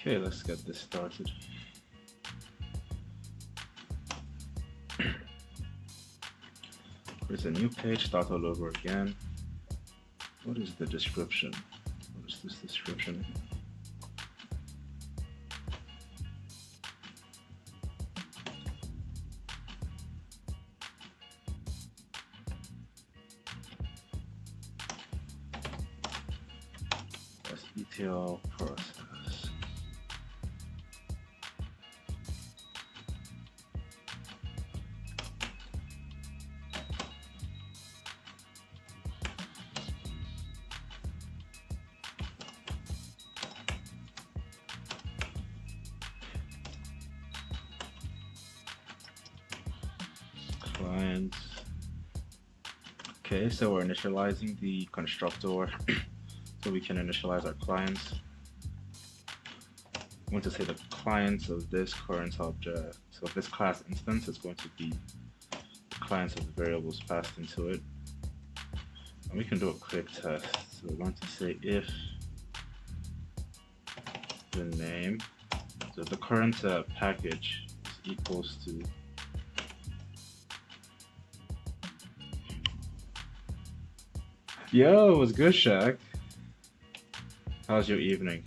Okay, let's get this started. There's a new page, start all over again. What is the description? What is this description? That's ETL process. Clients. Okay, so we're initializing the constructor so we can initialize our clients. I want to say the clients of this current object. So this class instance is going to be the clients of the variables passed into it. And we can do a quick test. So we want to say if the name, so the current package is equals to Yo, what's good, Shaq? How's your evening?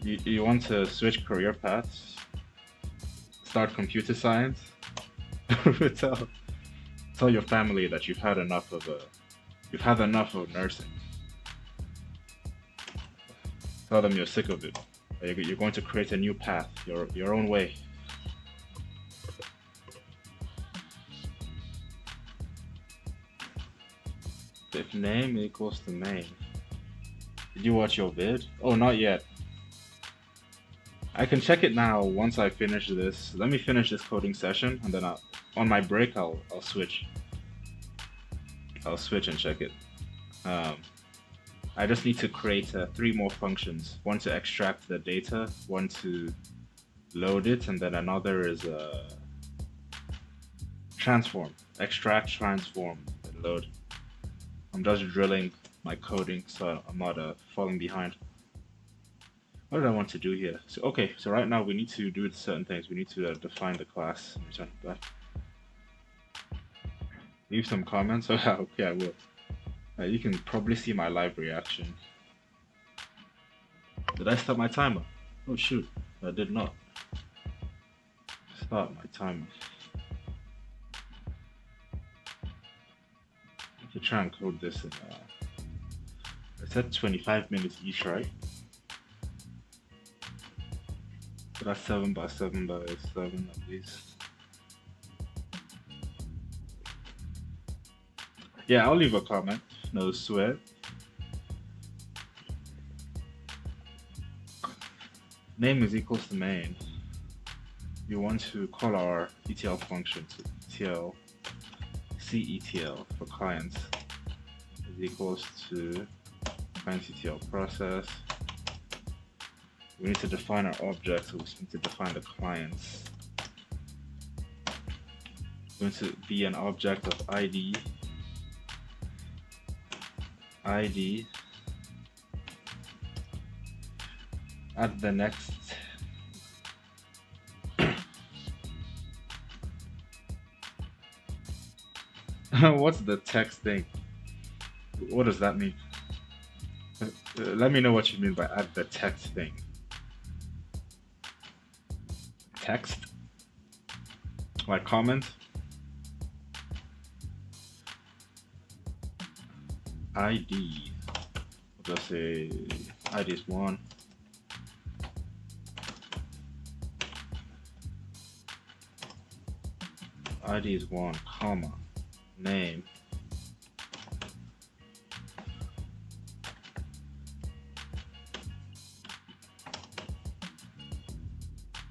You want to switch career paths? Start computer science? tell your family that you've had enough of nursing. Tell them you're sick of it. You're going to create a new path, your own way. If name equals to main. Did you watch your vid? Oh, not yet. I can check it now once I finish this. Let me finish this coding session, and then on my break I'll switch. I'll switch and check it. I just need to create 3 more functions. One to extract the data, one to load it, and then another is transform. Extract, transform, and load. I'm just drilling my coding so I'm not falling behind. What did I want to do here? So okay, so right now we need to do certain things. We need to define the class. Return back. Leave some comments. Oh, okay, I will. You can probably see my live reaction. Did I start my timer? Oh shoot, I did not. Start my timer. To try and code this in I said 25 minutes each, right? So that's 7 by 7 by 7 at least. Yeah, I'll leave a comment, no sweat. Name is equals to main. You want to call our ETL function to ETL CETL for clients is equals to client ETL process. We need to define our object, so we need to define the clients. It's going to be an object of ID, at the next what's the text thing? What does that mean? Let me know what you mean by add the text thing. Text? Like comment? ID. I'll just say ID is 1. ID is 1, comma, name.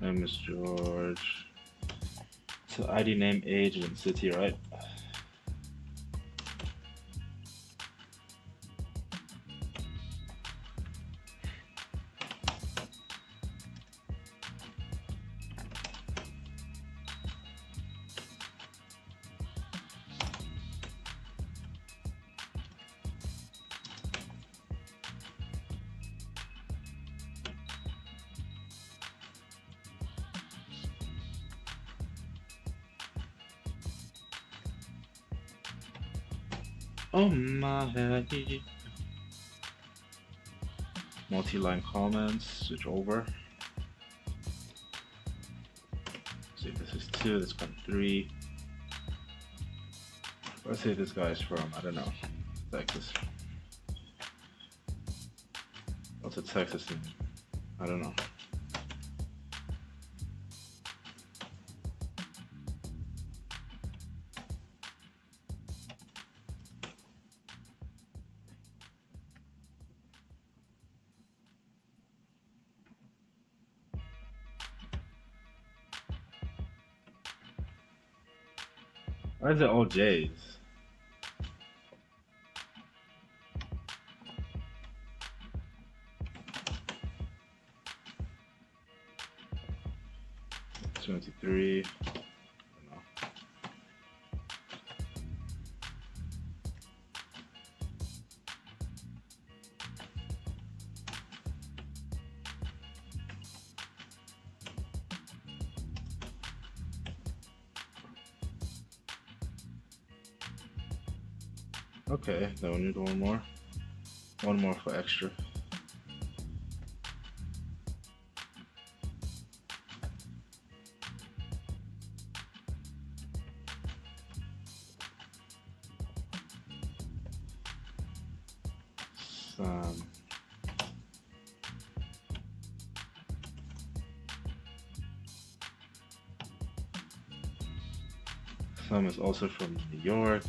Name is George. So ID, name, age, and city, right? Oh my head. Multi-line comments, switch over. See, this is 2, this one 3. Let's say this guy's from, I don't know, Texas. What's a Texas in? I don't know. Why is it all J's? $23. Okay, then we need one more. One more for extra. Some is also from New York.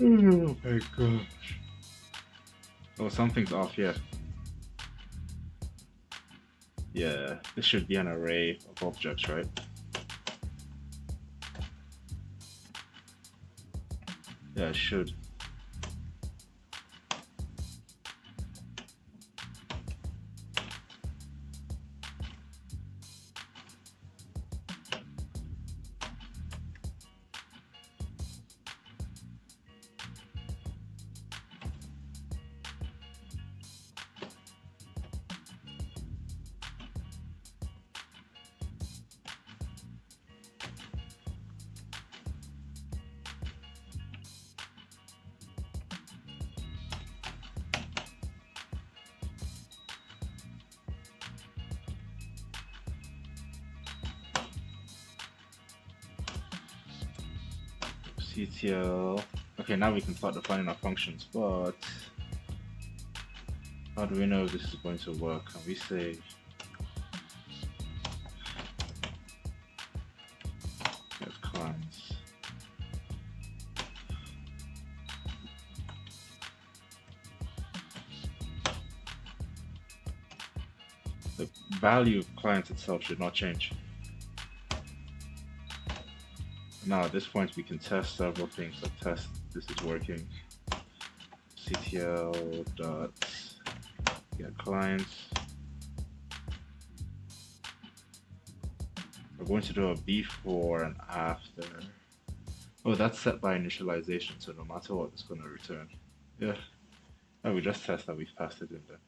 Oh my gosh. Oh, something's off here. Yeah, this should be an array of objects, right? Yeah, it should. CTL. Okay, now we can start defining our functions, but how do we know if this is going to work? Can we say there's clients? The value of clients itself should not change. Now at this point we can test several things, like test this is working. CTL dot get clients. We're going to do a before and after. Oh, that's set by initialization, so no matter what, it's going to return. Yeah. Oh, we just test that we've passed it in there.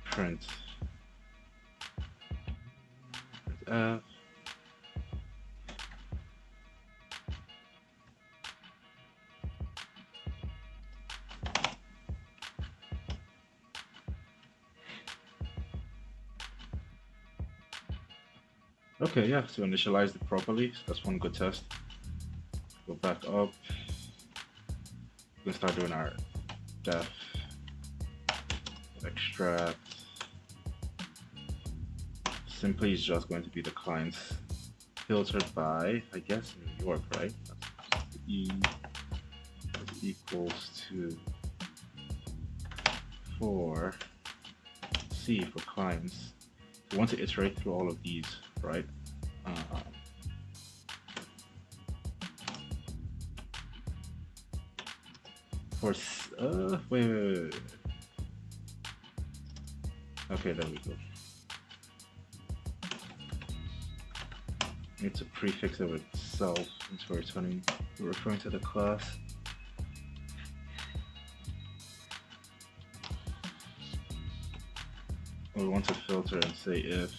Print. Print F. Okay, yeah, so initialized it properly. So that's one good test. Go back up. We can start doing our def, extract. Simply is just going to be the clients filtered by, I guess, New York, right? That's E equals to 4 C for clients. So we want to iterate through all of these, right? For wait. Okay, there we go. Need to prefix it with self since we're referring to the class. we want to filter and say if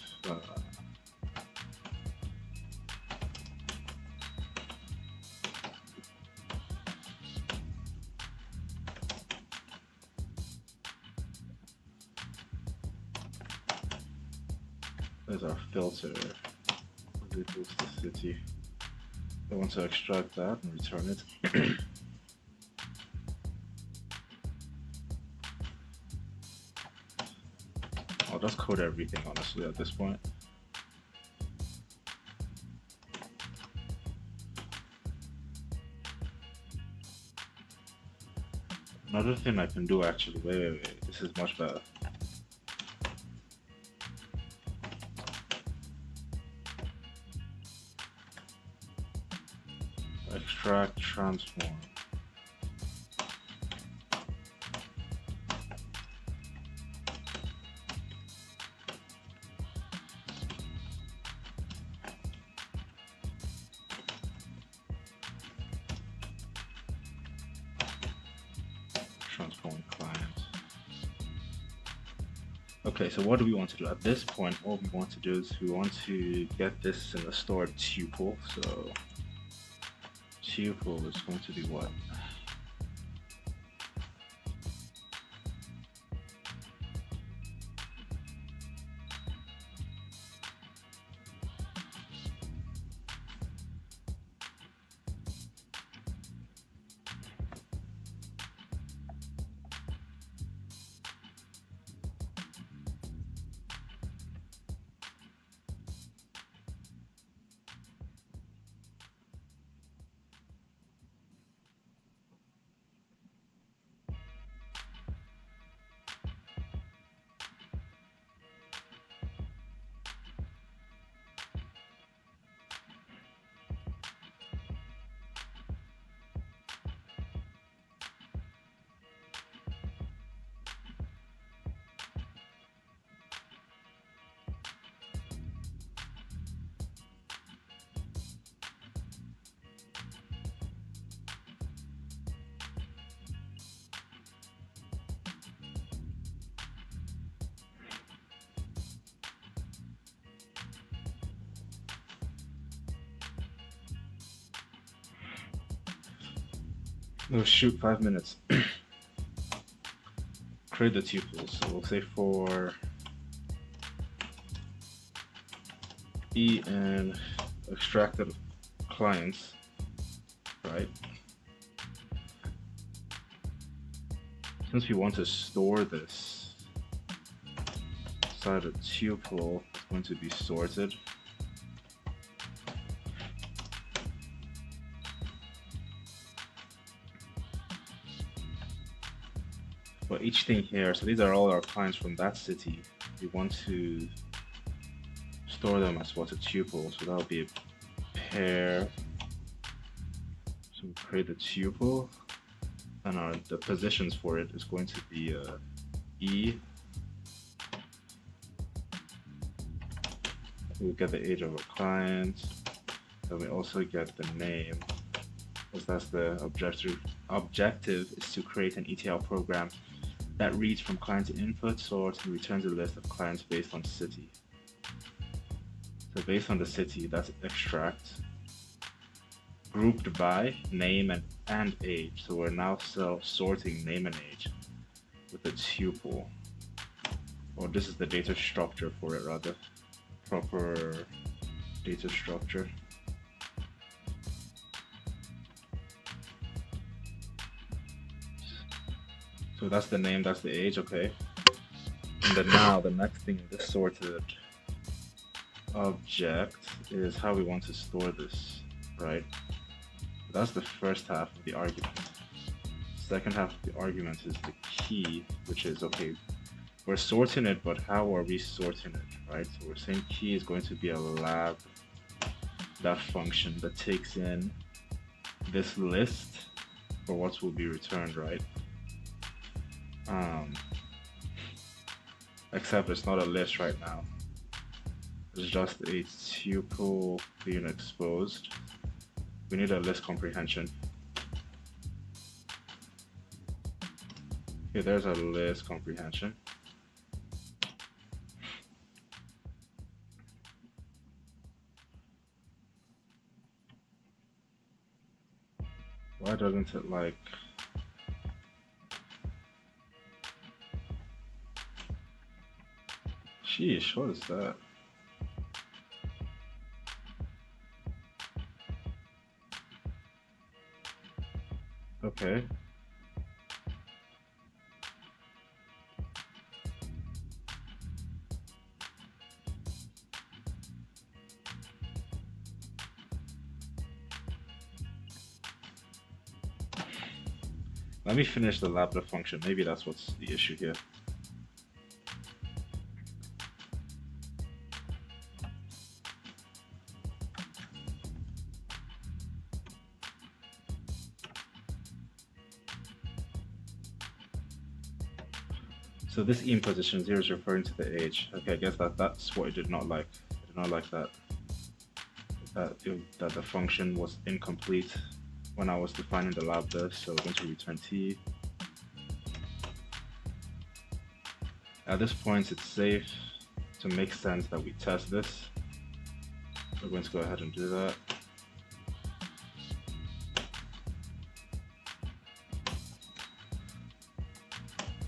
there's our filter is equals to city. I want to extract that and return it. I'll just code everything honestly at this point. Another thing I can do actually, wait, this is much better. Extract transform. Transform client. Okay, so what do we want to do? At this point, all we want to do is we want to get this in a stored tuple. So tuple is going to be what? Oh shoot, 5 minutes. Create the tuples. So we'll say for E and extracted clients, right? Since we want to store this inside a tuple, it's going to be sorted. But each thing here, so these are all our clients from that city. We want to store them as what's a tuple, so that'll be a pair. So we create the tuple, and the positions for it is going to be E. We'll get the age of our client, then we also get the name, because that's the objective. Objective is to create an ETL program that reads from client input source and returns a list of clients based on city. So based on the city, that's extract, grouped by name and age. So we're now sorting name and age with a tuple. Or this is the data structure for it rather. Proper data structure. So that's the name, that's the age, okay. And then now the next thing in this sorted object is how we want to store this, right? That's the first half of the argument. Second half of the argument is the key, which is, okay, we're sorting it, but how are we sorting it, right? So we're saying key is going to be a lab, that function that takes in this list for what will be returned, right? Except it's not a list right now. It's just a tuple being exposed. We need a list comprehension. Okay, there's a list comprehension. Why doesn't it like... Sheesh, what is that? Okay. Let me finish the Lambda function. Maybe that's what's the issue here. So this in position 0 is referring to the age. Okay, I guess that's what it did not like. It did not like that. That the function was incomplete when I was defining the lambda, so we're going to return t. At this point, it's safe to make sense that we test this. We're going to go ahead and do that.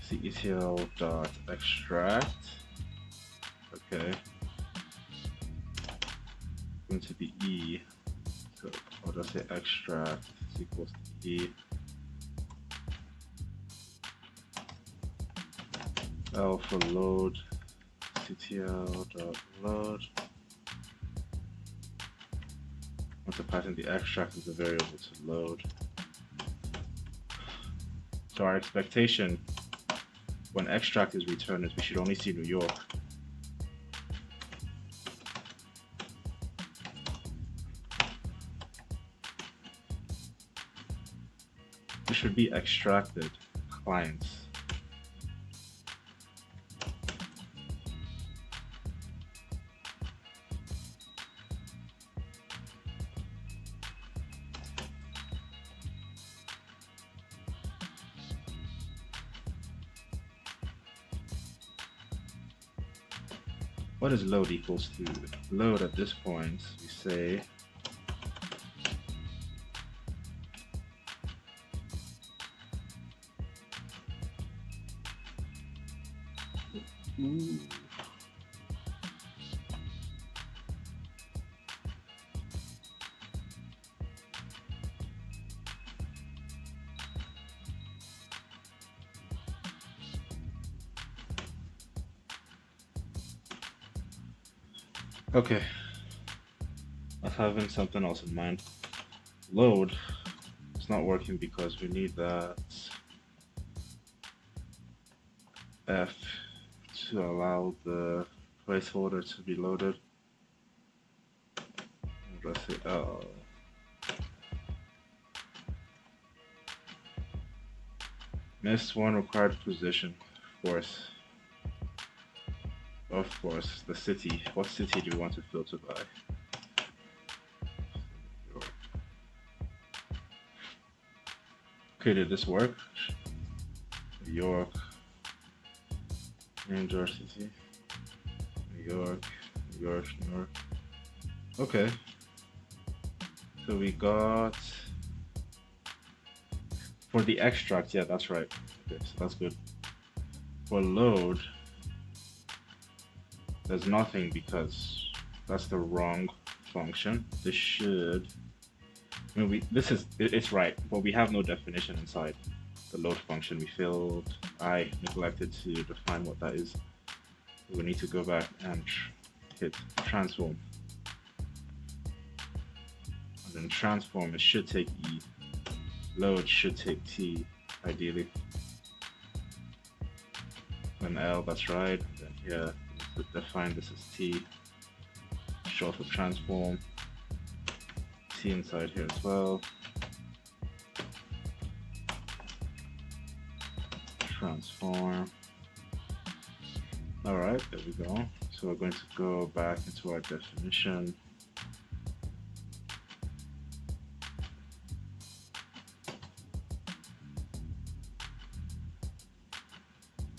CETL.extract. Okay. Going to be E. So I'll just say extract is equals to E. L for load, CTL.load. Want to pass in the extract as a variable to load. So our expectation when extract is returned is we should only see New York. It should be extracted clients. What is load equals to? Load at this point, we say okay, I was having something else in mind. Load is not working because we need that F to allow the placeholder to be loaded. Let's say L. Missed one required position, of course, the city. What city do you want to filter by? Okay, did this work? New York, New Jersey City, New York, New York, New York. Okay. So we got for the extract, yeah, that's right. Okay, so that's good. For load, there's nothing because that's the wrong function. This should, I mean, it's right, but we have no definition inside the load function. I neglected to define what that is. We need to go back and hit transform. And then transform, it should take E. Load should take T, ideally. Then L, that's right. And then here, we define this as T. Short for transform. T inside here as well. Transform. All right, there we go. So we're going to go back into our definition.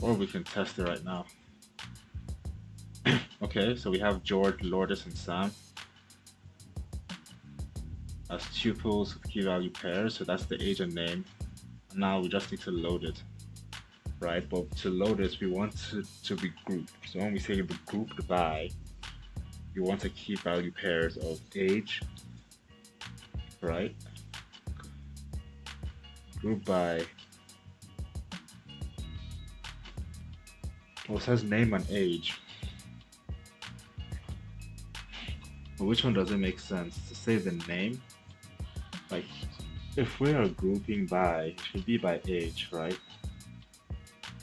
Or we can test it right now. Okay, so we have George, Lourdes, and Sam. as tuples with key value pairs. So that's the age and name. And now we just need to load it, right? But to load it, we want it to be grouped. So when we say be grouped by, you want to keep value pairs of age, right? Group by, well, it says name and age. But which one doesn't make sense? To say the name, like if we are grouping by, it should be by age, right?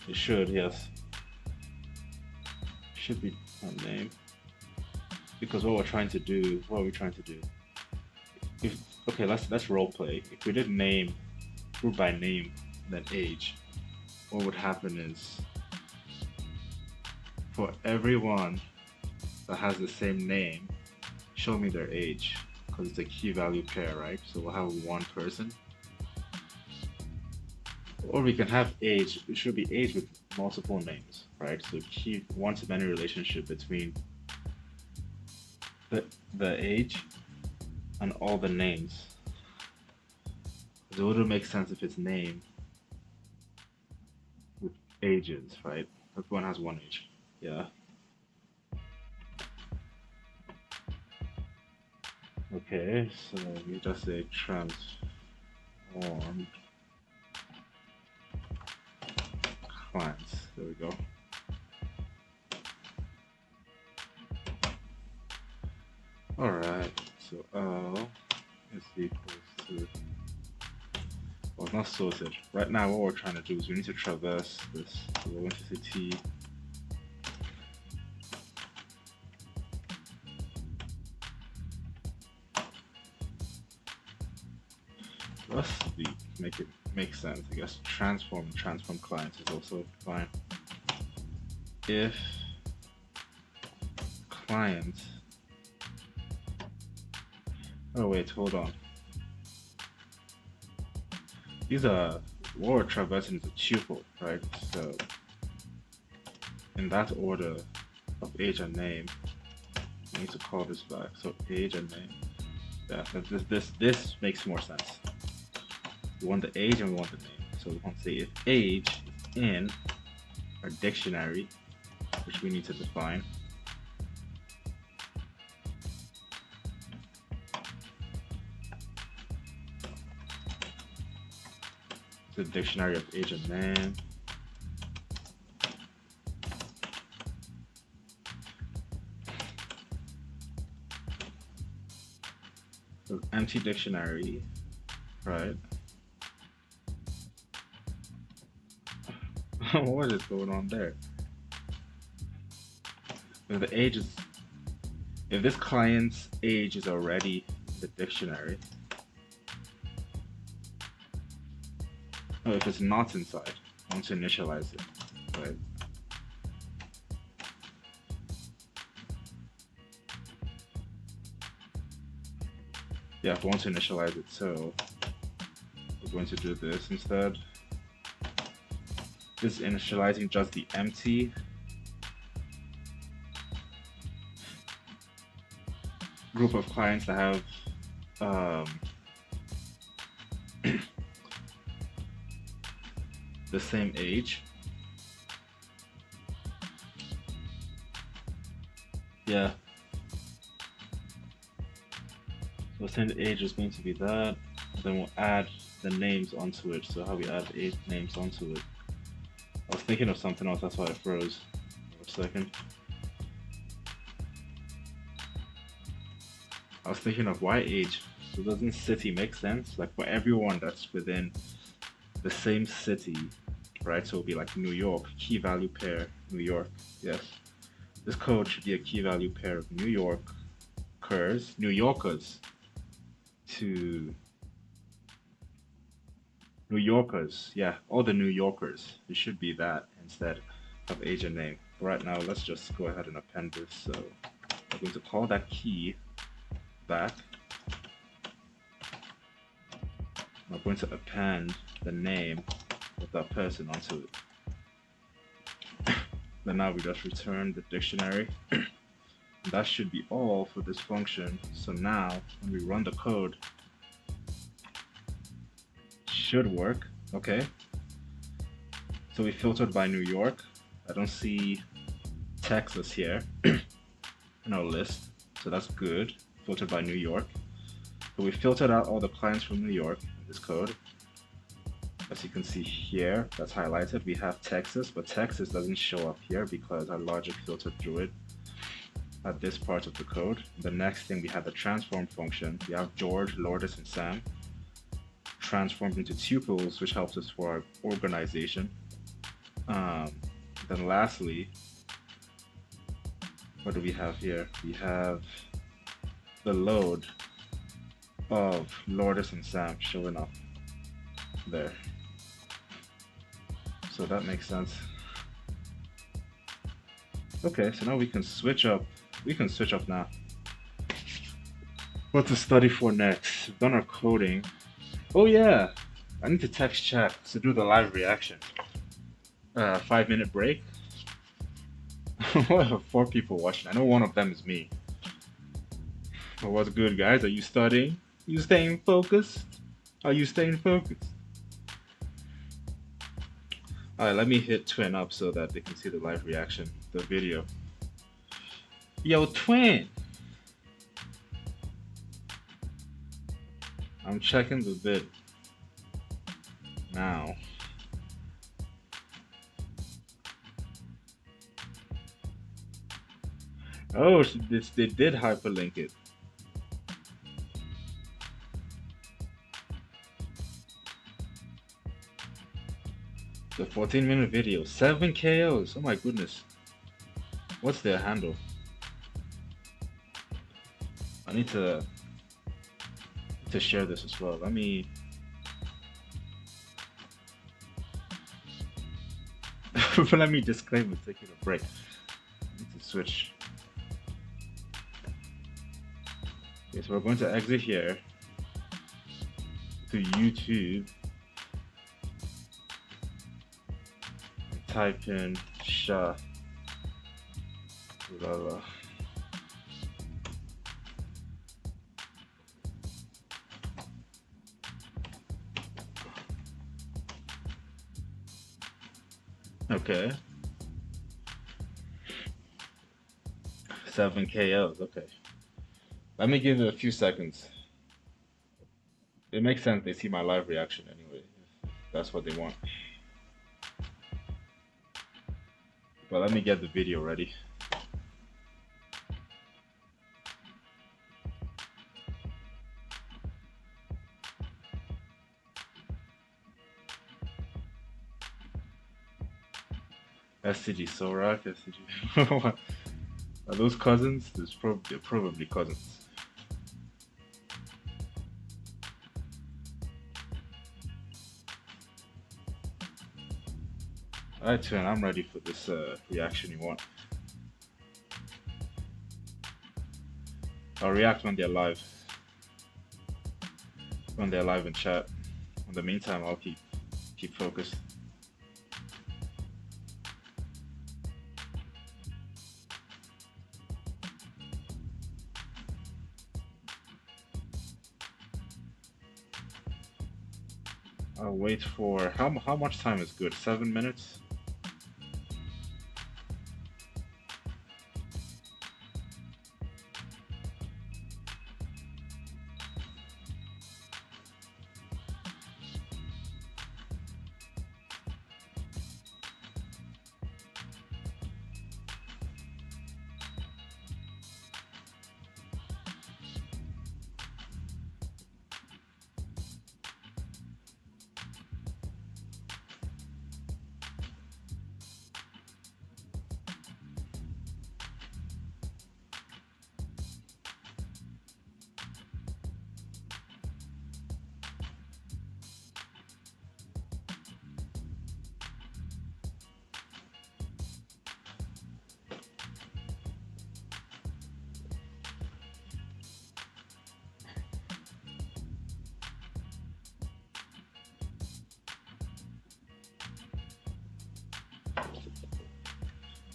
It should, yes. It should be a name. Because what we're trying to do, what are we trying to do? If okay, let's role play. If we did name, group by name, then age, what would happen is for everyone that has the same name, show me their age. Because it's a key value pair, right? So we'll have one person. Or we can have age, it should be age with multiple names, right? So keep one-to-many relationship between the age and all the names. It wouldn't make sense if it's name with ages, right? Everyone has one age. Yeah. Okay, so we just say transformed clients. There we go. Alright, so L is equals to, well, it's not sorted. Right now, what we're trying to do is we need to traverse this. So we're going to say T. Let's make it make sense. I guess transform clients is also fine. If client, oh wait, hold on. These are what we're traversing is a tuple, right? So in that order of age and name, I need to call this back. So age and name. Yeah, this makes more sense. We want the age and we want the name. So we want to say if age is in our dictionary, which we need to define. The dictionary of age and name. So empty dictionary, right? What is going on there? If the age is, if this client's age is already in the dictionary, oh, if it's not inside, I want to initialize it, right? Yeah, if I want to initialize it, so we're going to do this instead. This is initializing just the empty group of clients that have the same age. Yeah. So saying the age is going to be that, then we'll add the names onto it. So how we add 8 names onto it. I was thinking of something else, that's why it froze. For a second. I was thinking of why age. So doesn't city make sense? Like for everyone that's within the same city, right? So it'll be like New York, key value pair, New York. Yes. This code should be a key value pair of New Yorkers to New Yorkers. Yeah, all the New Yorkers. It should be that instead of age and name. Right now, let's just go ahead and append this. So I'm going to call that key back. I'm going to append the name of that person onto it. Then now we just return the dictionary. That should be all for this function. So now when we run the code, should work. Okay. So we filtered by New York. I don't see Texas here in our list. So that's good. Filtered by New York. So we filtered out all the clients from New York in this code. As you can see here, that's highlighted. We have Texas, but Texas doesn't show up here because our logic filtered through it at this part of the code. The next thing, we have the transform function. We have George, Lourdes, and Sam transformed into tuples, which helps us for our organization. Then lastly, what do we have here? We have the load of Lourdes and Sam showing up there. So that makes sense. Okay, so now we can switch up. We can switch up now. What to study for next? We've done our coding. Oh yeah, I need to text chat to do the live reaction. 5-minute break. I have 4 people watching. I know one of them is me. Well, what's good, guys? Are you studying? You staying focused? Are you staying focused? Alright, let me hit Twin up so that they can see the live reaction, the video. Yo, Twin! I'm checking the vid now. Oh, they did hyperlink it. The 14-minute video, 7 KOs. Oh my goodness. What's their handle? I need to share this as well. Let me let me disclaim and take it a break. I need to switch. Okay, so we're going to exit here to YouTube. Type in Shah. Okay. 7 KOs. Okay. Let me give it a few seconds. It makes sense. They see my live reaction anyway. That's what they want. But let me get the video ready. SCG Sorak, SCG. Are those cousins? They're probably cousins. Alright, Twin, I'm ready for this reaction you want. I'll react when they're live. When they're live in chat. In the meantime, I'll keep focused. I'll wait for how much time is good? 7 minutes?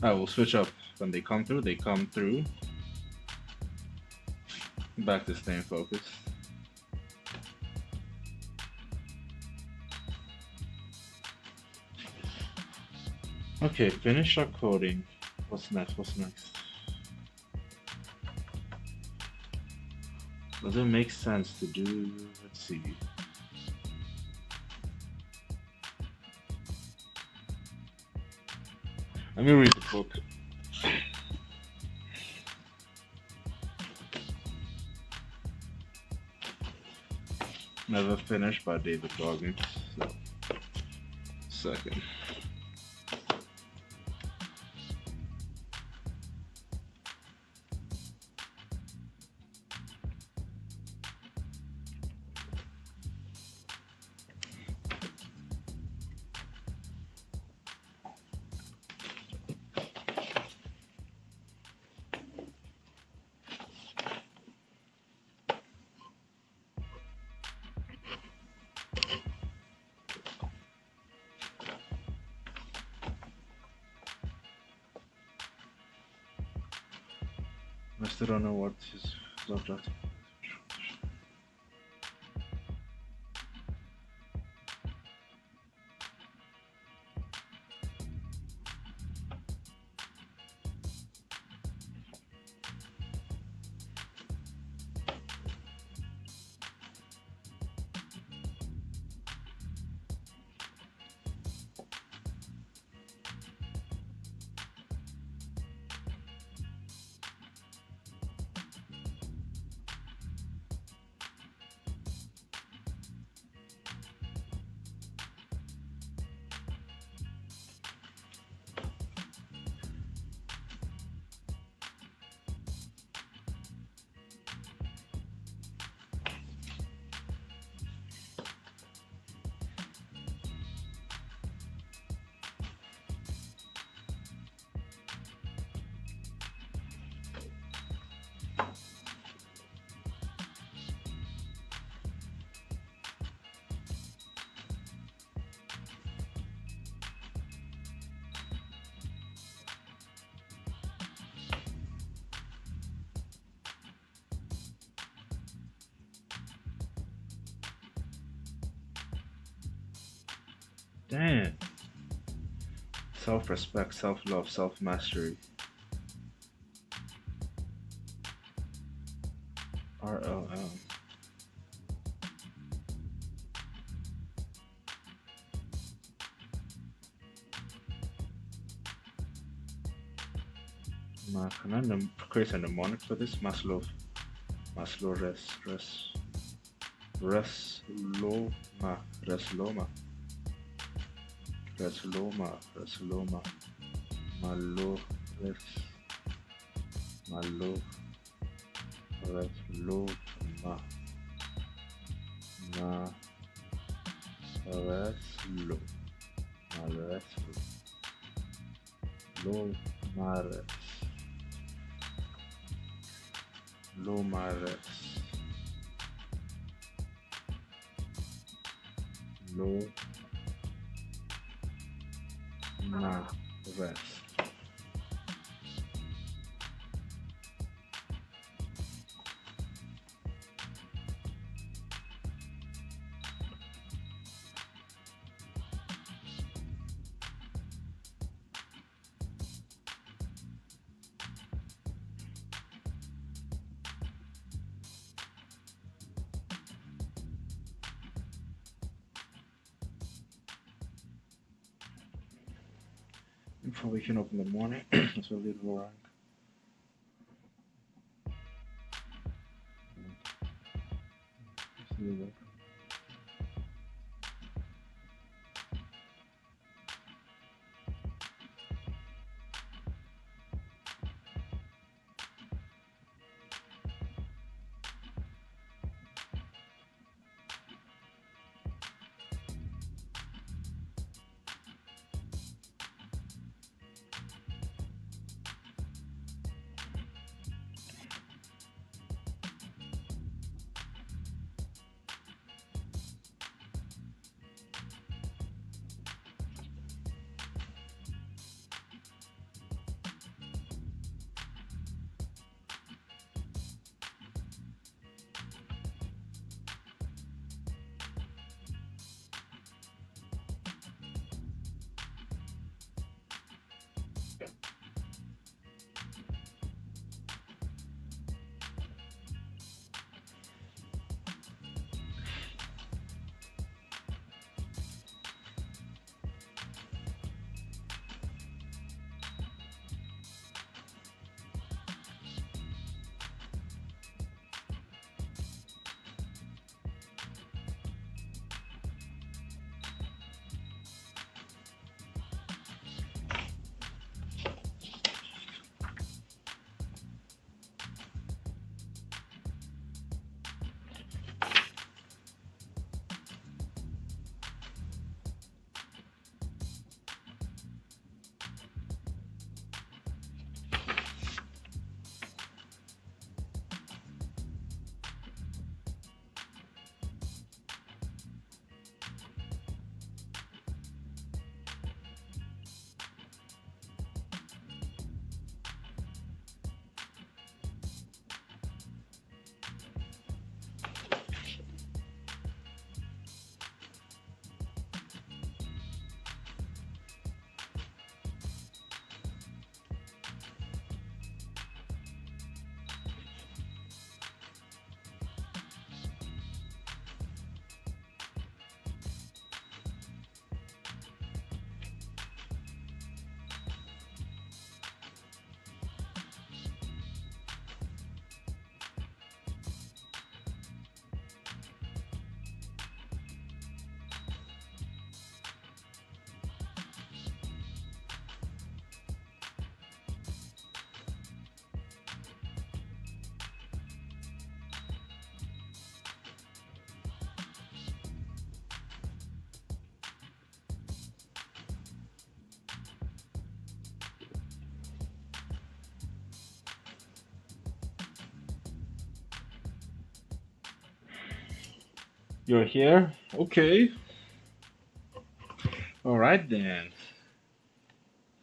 I will switch up when they come through. They come through. Back to staying focused. Okay, finish our coding. What's next? What's next? Does it make sense to do? Let's see. Let me read the book. Never Finished by David Goggins. So, second. I still don't know what his objective. Damn. Self-respect, self-love, self-mastery. RLM. Can I create a mnemonic for this? Maslow, Resloma, Resloma, Resloma, Malo, Malo, Resloma, Ma, Reslo, Mareslo, Lo, Mares, Lomares, Lo, Mares. Before we can open the morning, it's a little rank. You're here? Okay. Alright then.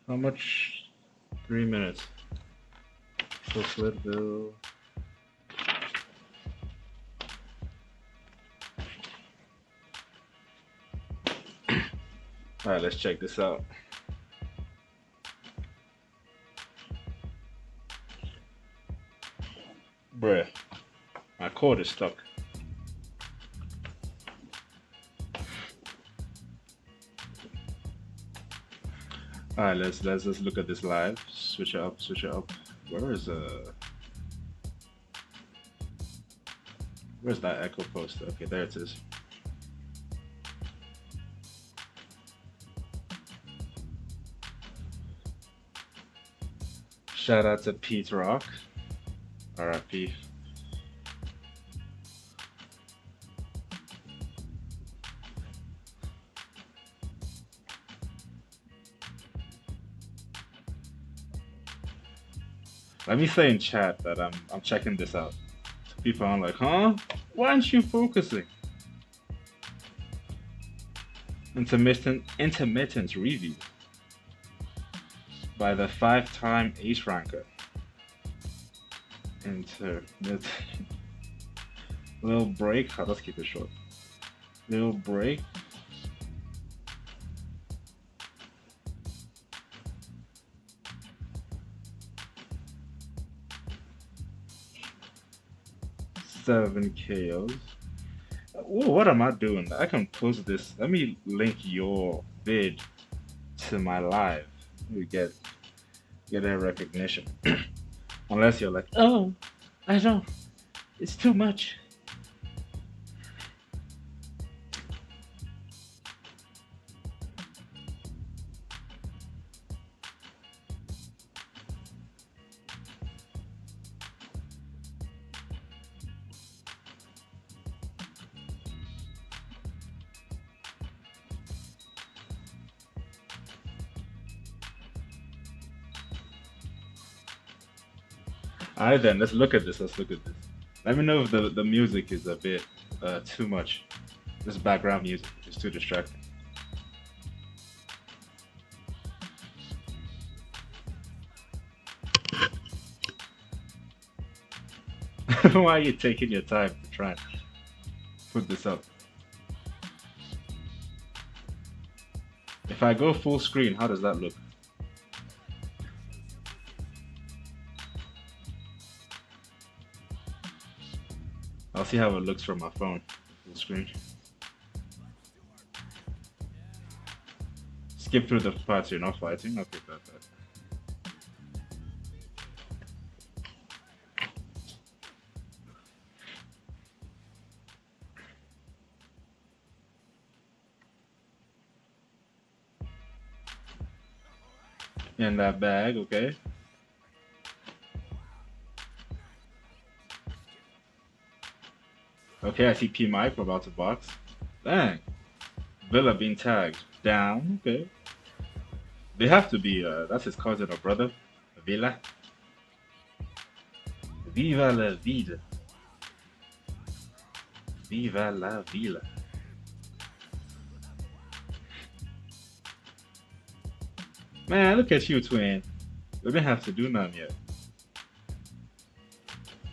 How much? 3 minutes. So Slitville. Alright, let's check this out. Bruh, my cord is stuck. Alright, let's look at this live. Switch it up, switch it up. Where's that echo poster? Okay, there it is. Shout out to Pete Rock. RIP. Let me say in chat that I'm checking this out. People are like, huh? Why aren't you focusing? Intermittent review by the 5-time ace ranker. Intermittent. Little break. Let's keep it short. Little break. Seven KOs. Ooh, what am I doing? I can post this. Let me link your vid to my live. We get that recognition. Unless you're like, oh, I don't. It's too much. Alright then, let's look at this. Let me know if the music is a bit too much. This background music is too distracting. Why are you taking your time to try and put this up? If I go full screen, how does that look? I'll see how it looks from my phone. Full screen. Skip through the parts you're not fighting. Okay, perfect. In that bag, okay. Okay, I see P Mike about to box. Dang. Villa being tagged. Down, okay. They have to be, that's his cousin or brother. Villa. Viva la vida. Viva la villa. Man, look at you, twin. We didn't have to do none yet.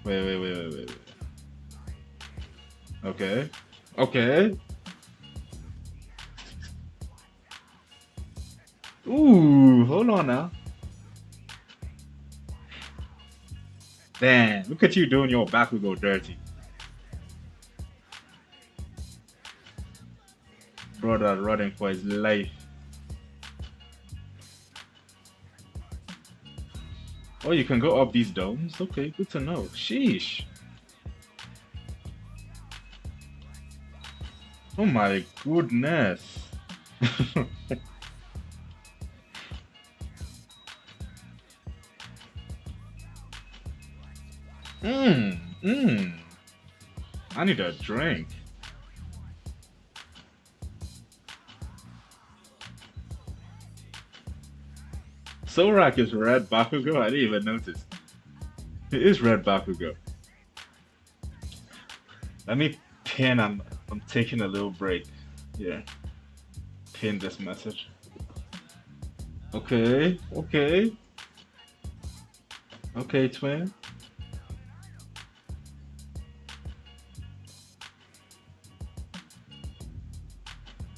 Wait. Okay. Okay. Ooh, hold on now. Damn, look at you doing your Bakugo dirty. Brother running for his life. Oh, you can go up these domes? Okay, good to know. Sheesh. Oh my goodness. I need a drink. Sorak is red Bakugo? I didn't even notice. It is red Bakugo. Let me pin him. I'm taking a little break. Yeah. Pin this message. Okay, okay, okay, twin.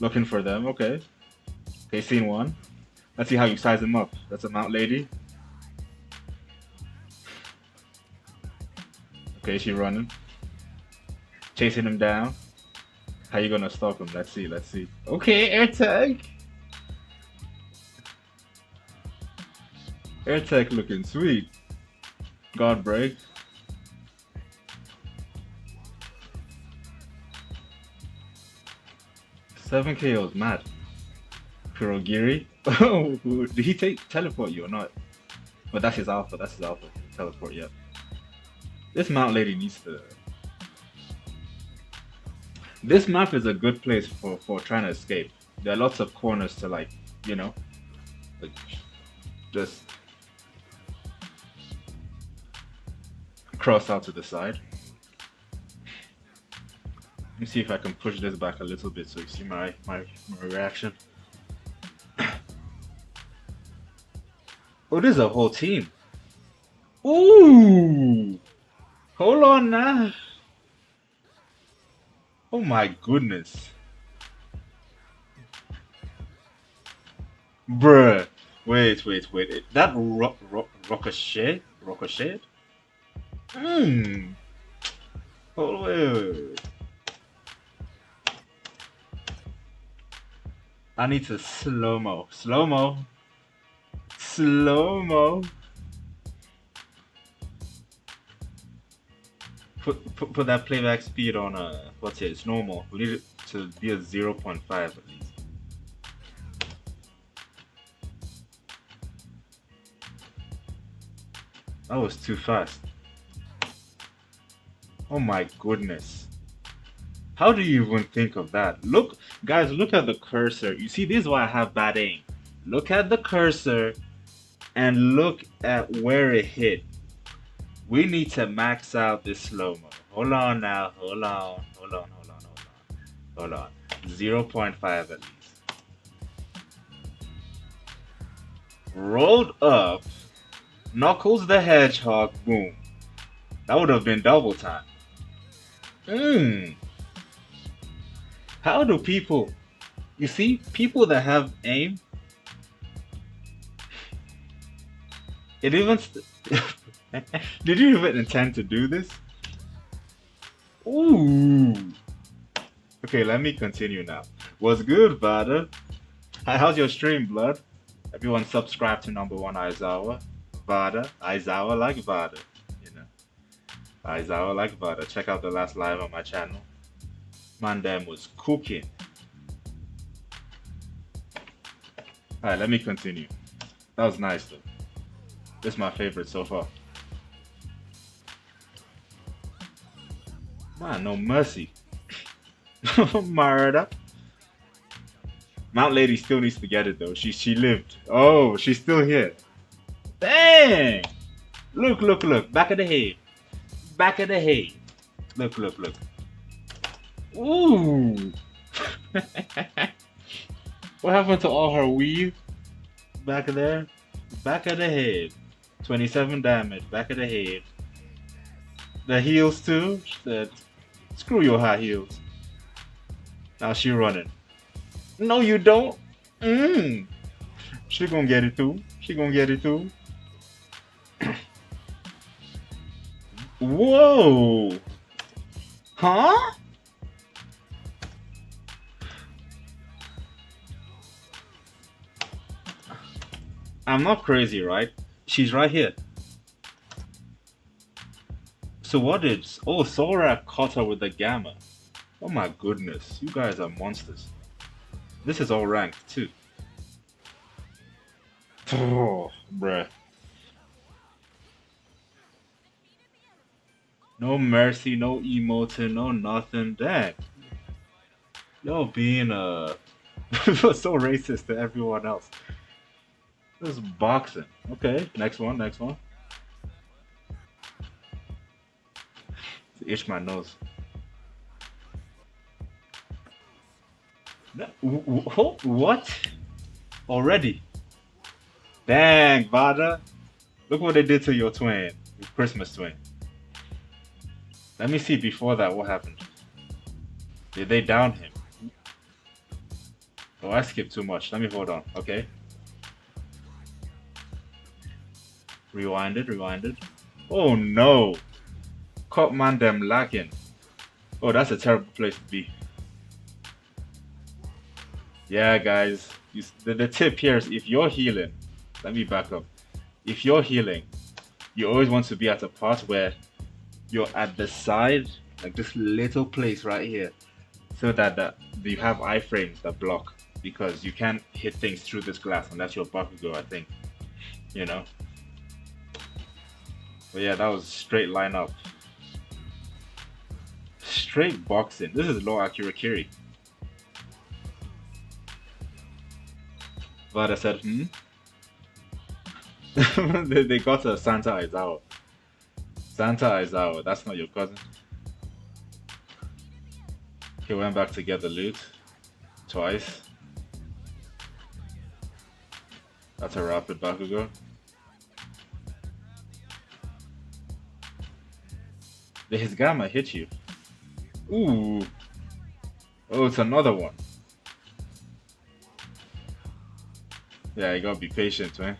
Looking for them. Okay. Okay, scene one. Let's see how you size him up. That's a mount lady. Okay, she running. Chasing him down. How you gonna stalk him? Let's see, let's see. Okay, air tag. Air tag looking sweet. God break. 7 KOs, mad. Kurogiri. Oh, did he teleport you or not? But that's his alpha, that's his alpha. Teleport, yeah. This mount lady needs to... This map is a good place for trying to escape. There are lots of corners to like, you know, like just cross out to the side. Let me see if I can push this back a little bit so you see my reaction. Oh, there's a whole team. Ooh! Hold on now. Oh my goodness. Bruh. Wait. That ricochet? Ricochet? Oh, wait. I need to slow-mo. Slow-mo. Slow-mo. Put that playback speed on what's it? It's normal. We need it to be a 0.5 at least. That was too fast. Oh my goodness. How do you even think of that? Look, guys, look at the cursor. You see, this is why I have bad aim. Look at the cursor and look at where it hit. We need to max out this slow-mo. Hold on now. Hold on. 0.5 at least. Rolled up. Knuckles the Hedgehog. Boom. That would have been double time. How do people... You see, people that have aim... It even... Did you even intend to do this? Ooh. Okay, let me continue now. What's good, Vada? How's your stream, blood? Everyone subscribe to #1 Aizawa. Vada. Aizawa like Vada. You know. Aizawa like Vada. Check out the last live on my channel. Man, damn was cooking. Alright, let me continue. That was nice, though. This is my favorite so far. Man, no mercy. Murder. Mount Lady still needs to get it though. She lived. Oh, she's still here. Dang! Look. Back of the head. Back of the head. Look. Ooh. What happened to all her weave? Back of there. Back of the head. 27 damage. Back of the head. The heels too. She said, screw your high heels. Now she running. No, you don't. She gonna get it too. Whoa. Huh? I'm not crazy, right? She's right here. So what is... Oh, Sora caught her with the Gamma. Oh my goodness. You guys are monsters. This is all ranked too. Oh, bruh. No mercy, no emoting, no nothing. Dang. Yo, being so racist to everyone else. This is boxing. Okay, next one. Itch my nose. What? Already? Dang, Vada. Look what they did to your twin. Your Christmas twin. Let me see before that what happened. Did they down him? Oh, I skipped too much. Let me hold on. Okay. Rewinded. Oh no. Caught man them lacking. Oh, that's a terrible place to be. Yeah, guys. The tip here is if you're healing, let me back up. If you're healing, you always want to be at a part where you're at the side, like this little place right here, so that you have iframes that block, because you can't hit things through this glass unless you're Bakugo, I think. You know? But yeah, that was straight line up. Straight boxing. This is low accurate Kiri. Vada said, they got a Santa Aizawa. Santa Aizawa, that's not your cousin. He went back to get the loot. Twice. That's a rapid Bakugo. His Gamma hit you. Ooh. Oh, it's another one. Yeah, you gotta be patient, man.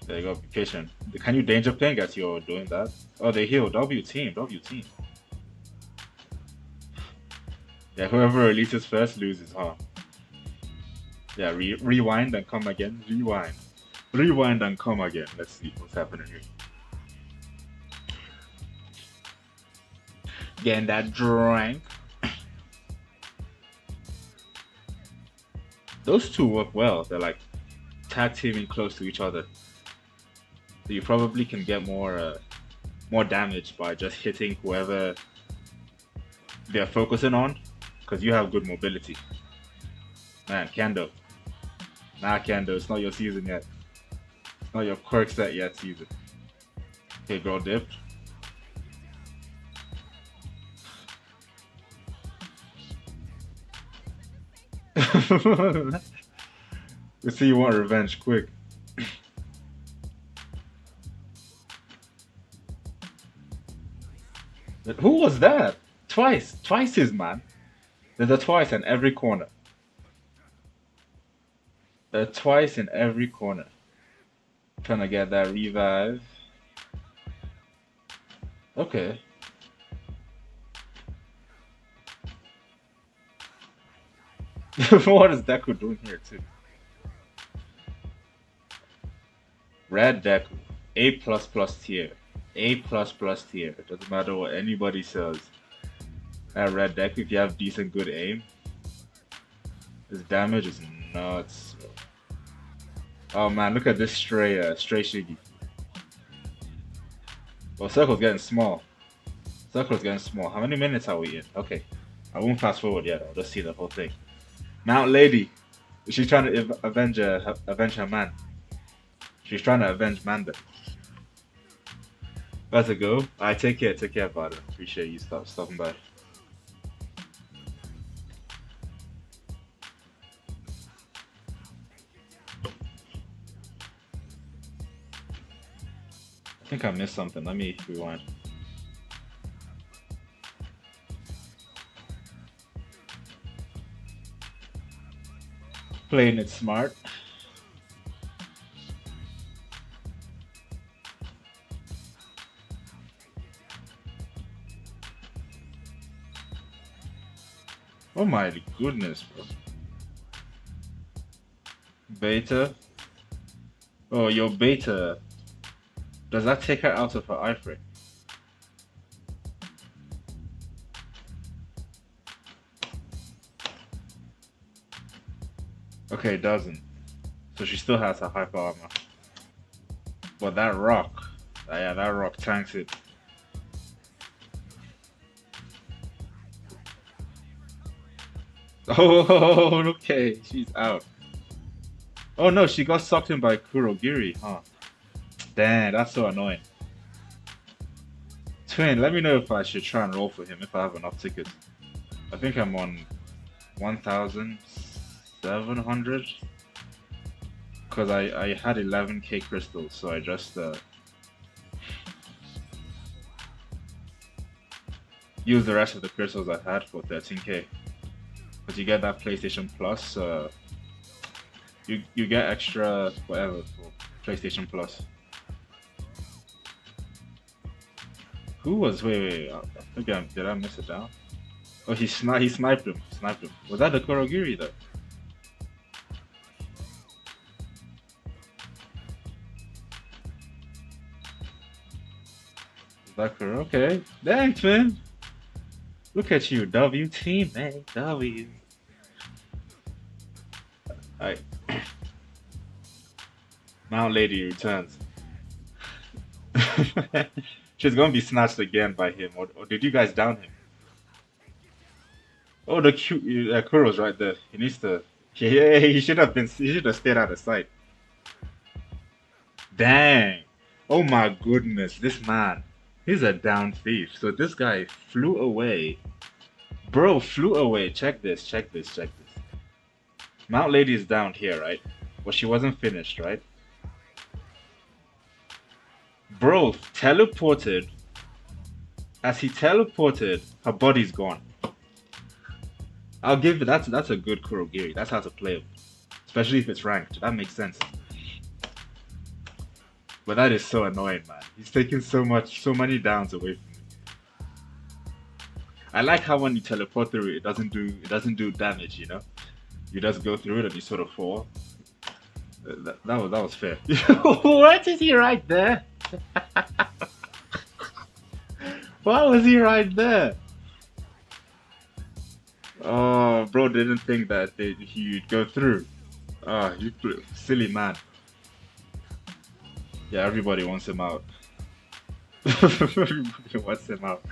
Yeah, you gotta be patient. Can you danger ping as you're doing that? Oh, they heal. W team. Yeah, whoever releases first loses, huh? Yeah, rewind and come again. Rewind and come again. Let's see what's happening here. Getting that drink. Those two work well. They're like tag teaming close to each other. So you probably can get more damage by just hitting whoever they're focusing on, because you have good mobility. Man, Kendo. Nah, Kendo, it's not your season yet. It's not your quirk set yet season. Okay, girl dipped. We see you want revenge quick. Who was that? Twice his man. There's a twice in every corner. Twice in every corner. Trying to get that revive. Okay. What is Deku doing here too? Red Deku, A++ tier. A++ tier. It doesn't matter what anybody says. That Red Deku, if you have decent good aim, his damage is nuts. Oh man, look at this stray Shiggy. Well, Circle's getting small. Circle's getting small. How many minutes are we in? Okay. I won't fast forward yet. I'll just see the whole thing. Mount Lady. She's trying to avenge her man. She's trying to avenge Manda. Better go. Alright, take care, Vada. Appreciate you stopping by. I think I missed something. Let me rewind. Playing it smart. Oh my goodness, bro. Beta? Oh, your beta. Does that take her out of her iframe? Okay, it doesn't. So she still has her hyper armor. But that rock, yeah, that rock tanks it. Oh, okay, she's out. Oh no, she got sucked in by Kurogiri, huh? Damn, that's so annoying. Twin, let me know if I should try and roll for him if I have enough tickets. I think I'm on 1,700 because I had 11k crystals, so I just used the rest of the crystals I had for 13k. But you get that PlayStation Plus, you get extra whatever for PlayStation Plus. Who was wait? Again, did I miss it down? Oh, he sniped him. Sniped him. Was that the Kurogiri though? Was that Kuro? Okay. Thanks, man. Look at you, W teammate, W. Alright. Mount Lady returns. She's gonna be snatched again by him, or did you guys down him? Oh, the cute Kuro's right there. He needs to. Yeah, he should have been. He should have stayed out of sight. Dang. Oh my goodness, this man. He's a down thief. So this guy flew away. Bro, flew away. Check this, check this, check this. Mount Lady is down here, right? But she wasn't finished, right? Bro teleported. As he teleported, her body's gone. I'll give it. That's a good Kurogiri. That's how to play him, especially if it's ranked. That makes sense. But that is so annoying, man. He's taking so many downs away from me. I like how when you teleport through it doesn't do damage. You know, you just go through it and you sort of fall. That was fair. What is he right there? Why was he right there? Oh, bro didn't think that he'd go through. Ah, you silly man. Yeah, everybody wants him out. Everybody wants him out.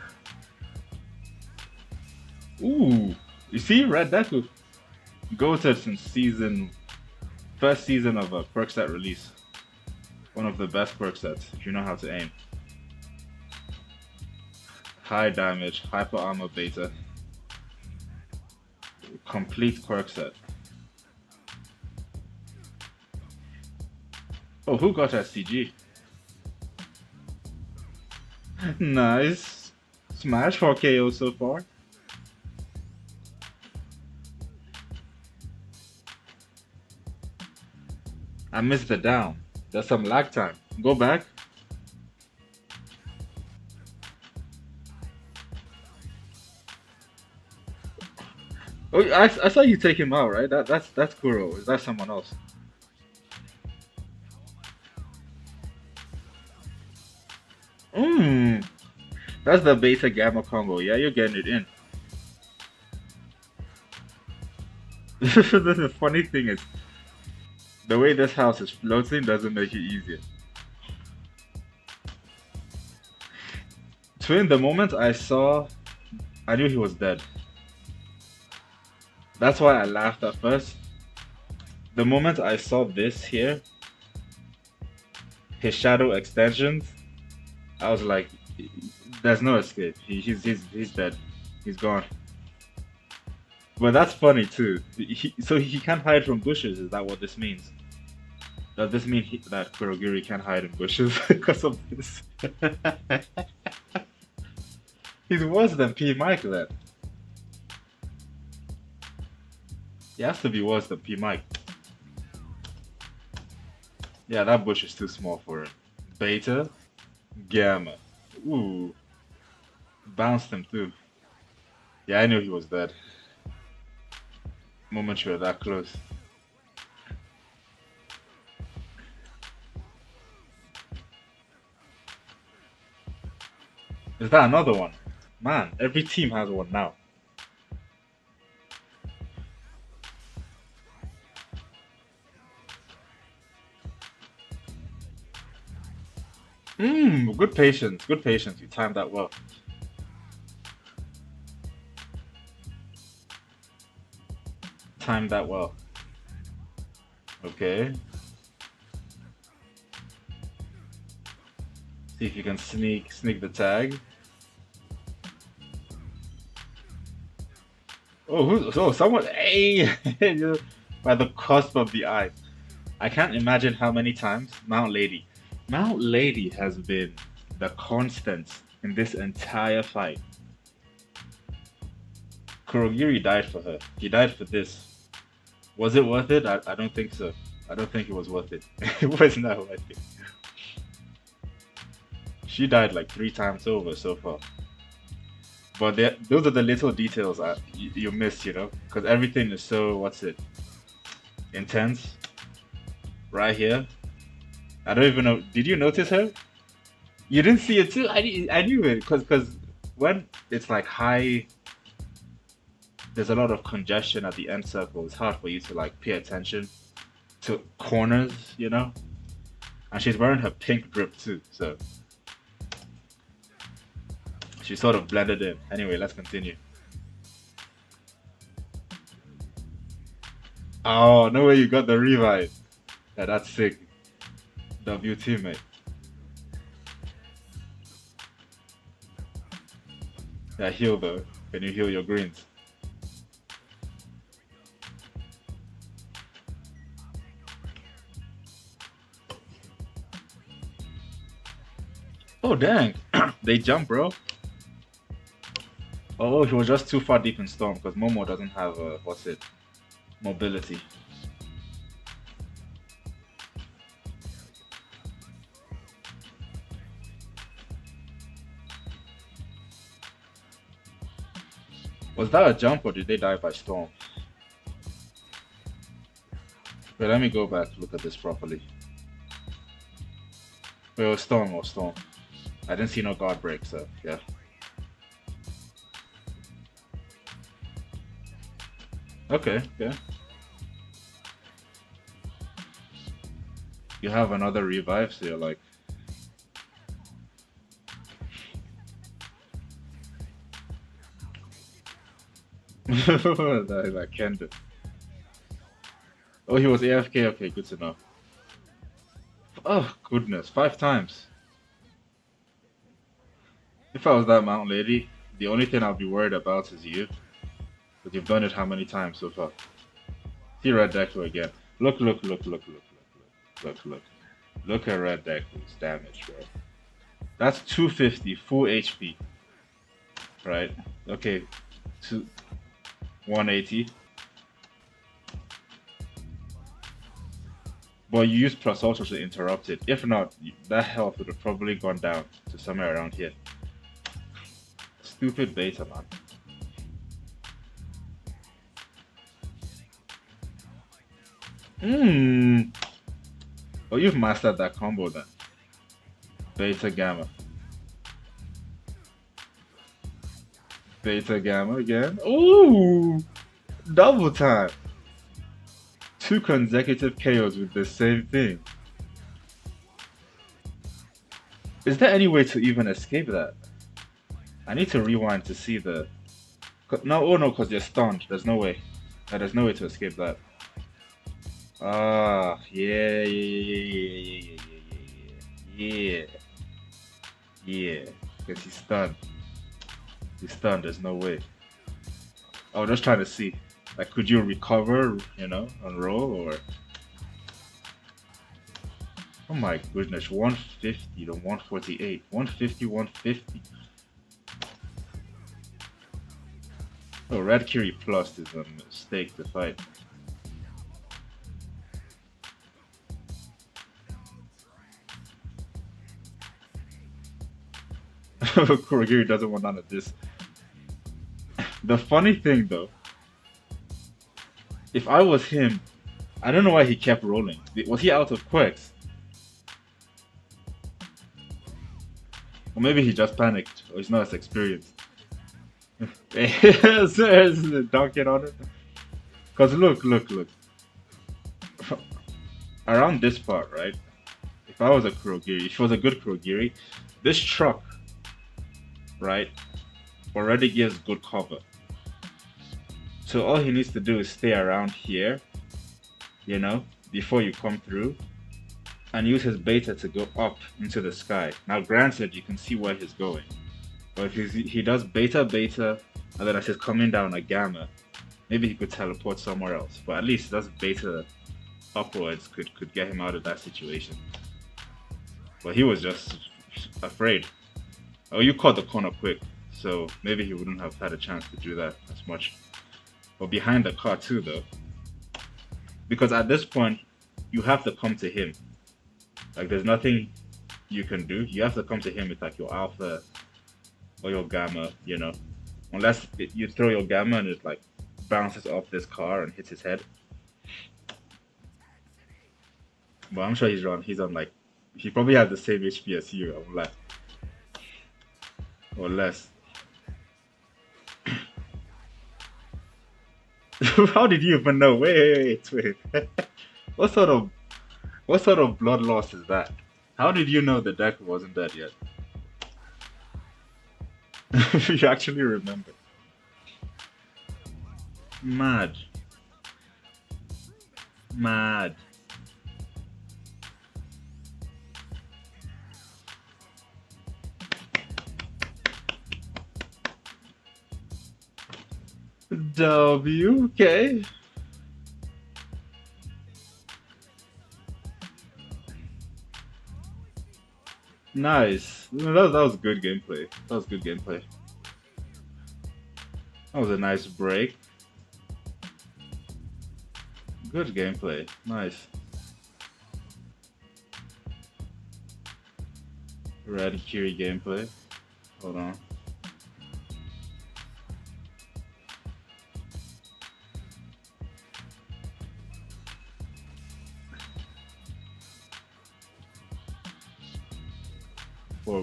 Ooh, you see, Red Deku goated since first season of a perk set release. One of the best perk sets if you know how to aim. High damage, hyper armor beta, complete quirk set. Oh, who got SCG? Nice. Smash for KO so far. I missed the down. There's some lag time. Go back. Oh, I saw you take him out, right? That's Kuro. Is that someone else? Mmm. That's the beta gamma combo. Yeah, you're getting it in. The funny thing is, the way this house is floating doesn't make it easier. Twin, the moment I knew he was dead. That's why I laughed at first. The moment I saw this here, his shadow extensions, I was like, there's no escape. He's dead. He's gone. But that's funny too. So he can't hide from bushes. Is that what this means? Does this mean that Kurogiri can't hide in bushes because of this? He's worse than P Mike then. He has to be worse than P Mike. Yeah, that bush is too small for him. Beta, Gamma. Ooh. Bounced him too. Yeah, I knew he was dead. Moment you were that close. Is that another one? Man, every team has one now. Good patience, good patience. You timed that well. Timed that well. Okay. See if you can sneak the tag. Oh, someone, hey, you're by the cusp of the eye. I can't imagine how many times Mount Lady has been the constant in this entire fight. Kurogiri died for her. He died for this. Was it worth it? I don't think so. I don't think it was worth it. It was not worth it. She died like 3 times over so far. But those are the little details you miss, you know, because everything is so what's it intense right here. I don't even know. Did you notice her? You didn't see it too. I knew it because when it's like high, there's a lot of congestion at the end circle. It's hard for you to like pay attention to corners, you know. And she's wearing her pink drip too, so she sort of blended in. Anyway, let's continue. Oh, no way you got the revive. Yeah, that's sick. W teammate. Yeah, heal though. Can you heal your greens? Oh dang, they jump, bro. Oh, he was just too far deep in storm because Momo doesn't have what's it, mobility. Was that a jump or did they die by storm? Wait, let me go back look at this properly. Wait, it was storm or storm. I didn't see no guard break, so yeah. Okay, yeah. You have another revive, so you're like. That Kendo. Oh, he was AFK. Okay, good to know. Oh goodness, 5 times. If I was that Mount Lady, the only thing I'll be worried about is you. But you've done it how many times so far? See Red Deku again. Look, look, look, look, look, look, look, look, look. Look at Red Deku's damage, bro. That's 250 full HP. Right? Okay. 180. But you use plus ultra to interrupt it. If not, that health would have probably gone down to somewhere around here. Stupid beta, man. Oh, you've mastered that combo then. Beta Gamma. Beta Gamma again. Ooh! Double time! 2 consecutive KOs with the same thing. Is there any way to even escape that? I need to rewind to see the... No, oh no, because you're stunned. There's no way. There's no way to escape that. Ah, yeah, yeah. Because he's stunned. He's stunned, there's no way. I was just trying to see. Like, could you recover, you know, on roll or... Oh my goodness, 150 to 148. 150, 150. Oh, Red Kiri Plus is a mistake to fight. Kurogiri doesn't want none of this. The funny thing though, if I was him, I don't know why he kept rolling. Was he out of quirks? Or maybe he just panicked, or he's not as experienced. Dunking on it. Because look. Around this part, right? If I was a Kurogiri, if it was a good Kurogiri, this truck, right, already gives good cover. So all he needs to do is stay around here, you know, before you come through, and use his beta to go up into the sky. Now granted, you can see where he's going, but if he does beta, and then as he's coming down a gamma, Maybe he could teleport somewhere else, but at least that's beta upwards could get him out of that situation. But he was just afraid. Oh, you caught the corner quick, so maybe he wouldn't have had a chance to do that as much. But behind the car too, though, because at this point you have to come to him. Like there's nothing you can do. You have to come to him with like your alpha or your gamma, you know. Unless you throw your gamma and it like bounces off this car and hits his head. But I'm sure he's on like he probably has the same HP as you, I'm like, or less. How did you even know? Wait. What sort of blood loss is that? How did you know the deck wasn't dead yet? You actually remember. Mad. Mad. W, okay. Nice. That was good gameplay. That was good gameplay. That was a nice break. Good gameplay. Nice. Radikiri gameplay. Hold on.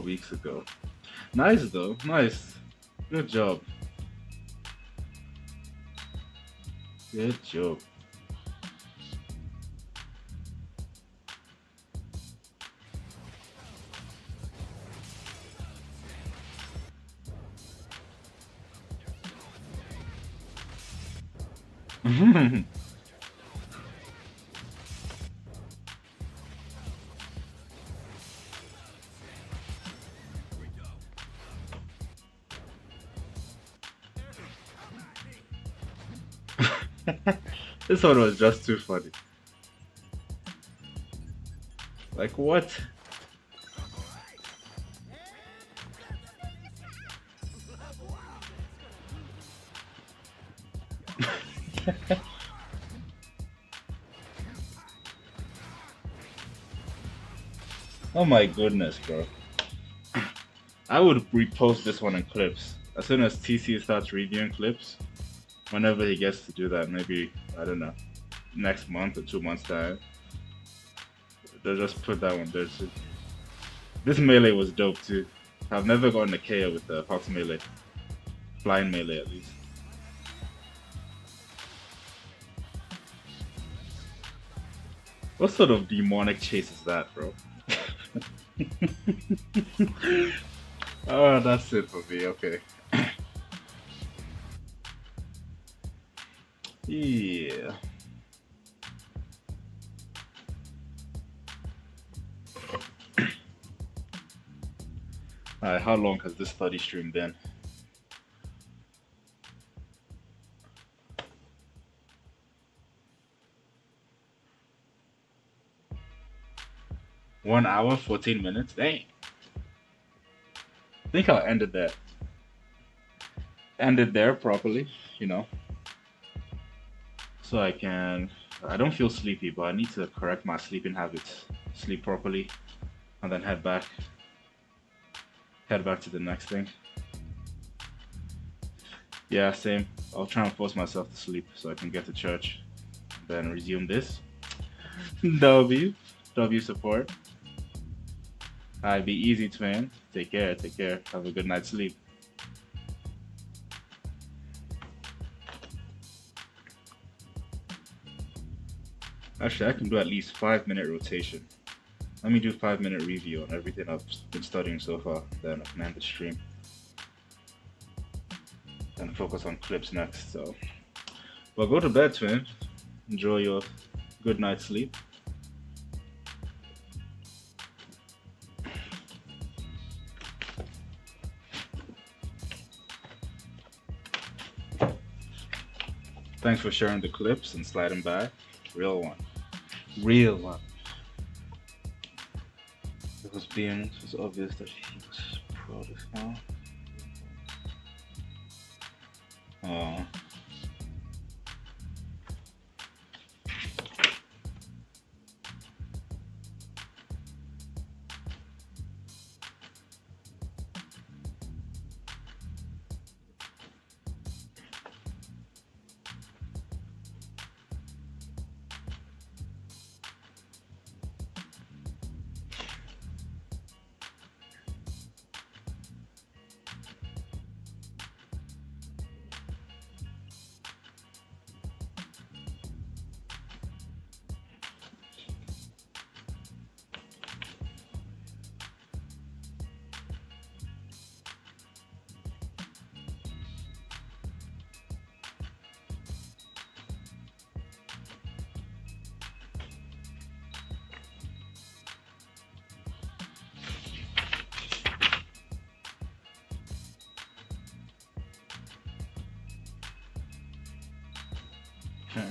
Weeks ago. Nice though. Nice. Good job. Good job. This one was just too funny. Like what? Oh my goodness, bro. I would repost this one in clips. As soon as TC starts reviewing clips, whenever he gets to do that, maybe, I don't know, next month or 2 months time, they'll just put that one there too. This melee was dope too. I've never gotten a KO with the Fox melee. Flying melee at least. What sort of demonic chase is that, bro? Oh, that's it for me, okay. Yeah. Alright, how long has this study stream been? One hour, 14 minutes? Dang. I think I'll end it there. End it there properly, you know. So I don't feel sleepy, but I need to correct my sleeping habits. Sleep properly, and then head back to the next thing. Yeah, same. I'll try and force myself to sleep so I can get to church, then resume this. W support. Alright, be easy, twin. Take care. Have a good night's sleep. Actually, I can do at least 5-minute rotation. Let me do 5-minute review on everything I've been studying so far, then I can end the stream. And focus on clips next, so. Well, go to bed, twin. Enjoy your good night's sleep. Thanks for sharing the clips and sliding by. Real one. Real one. It was obvious that he was proud as hell. Oh. Okay.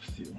Still.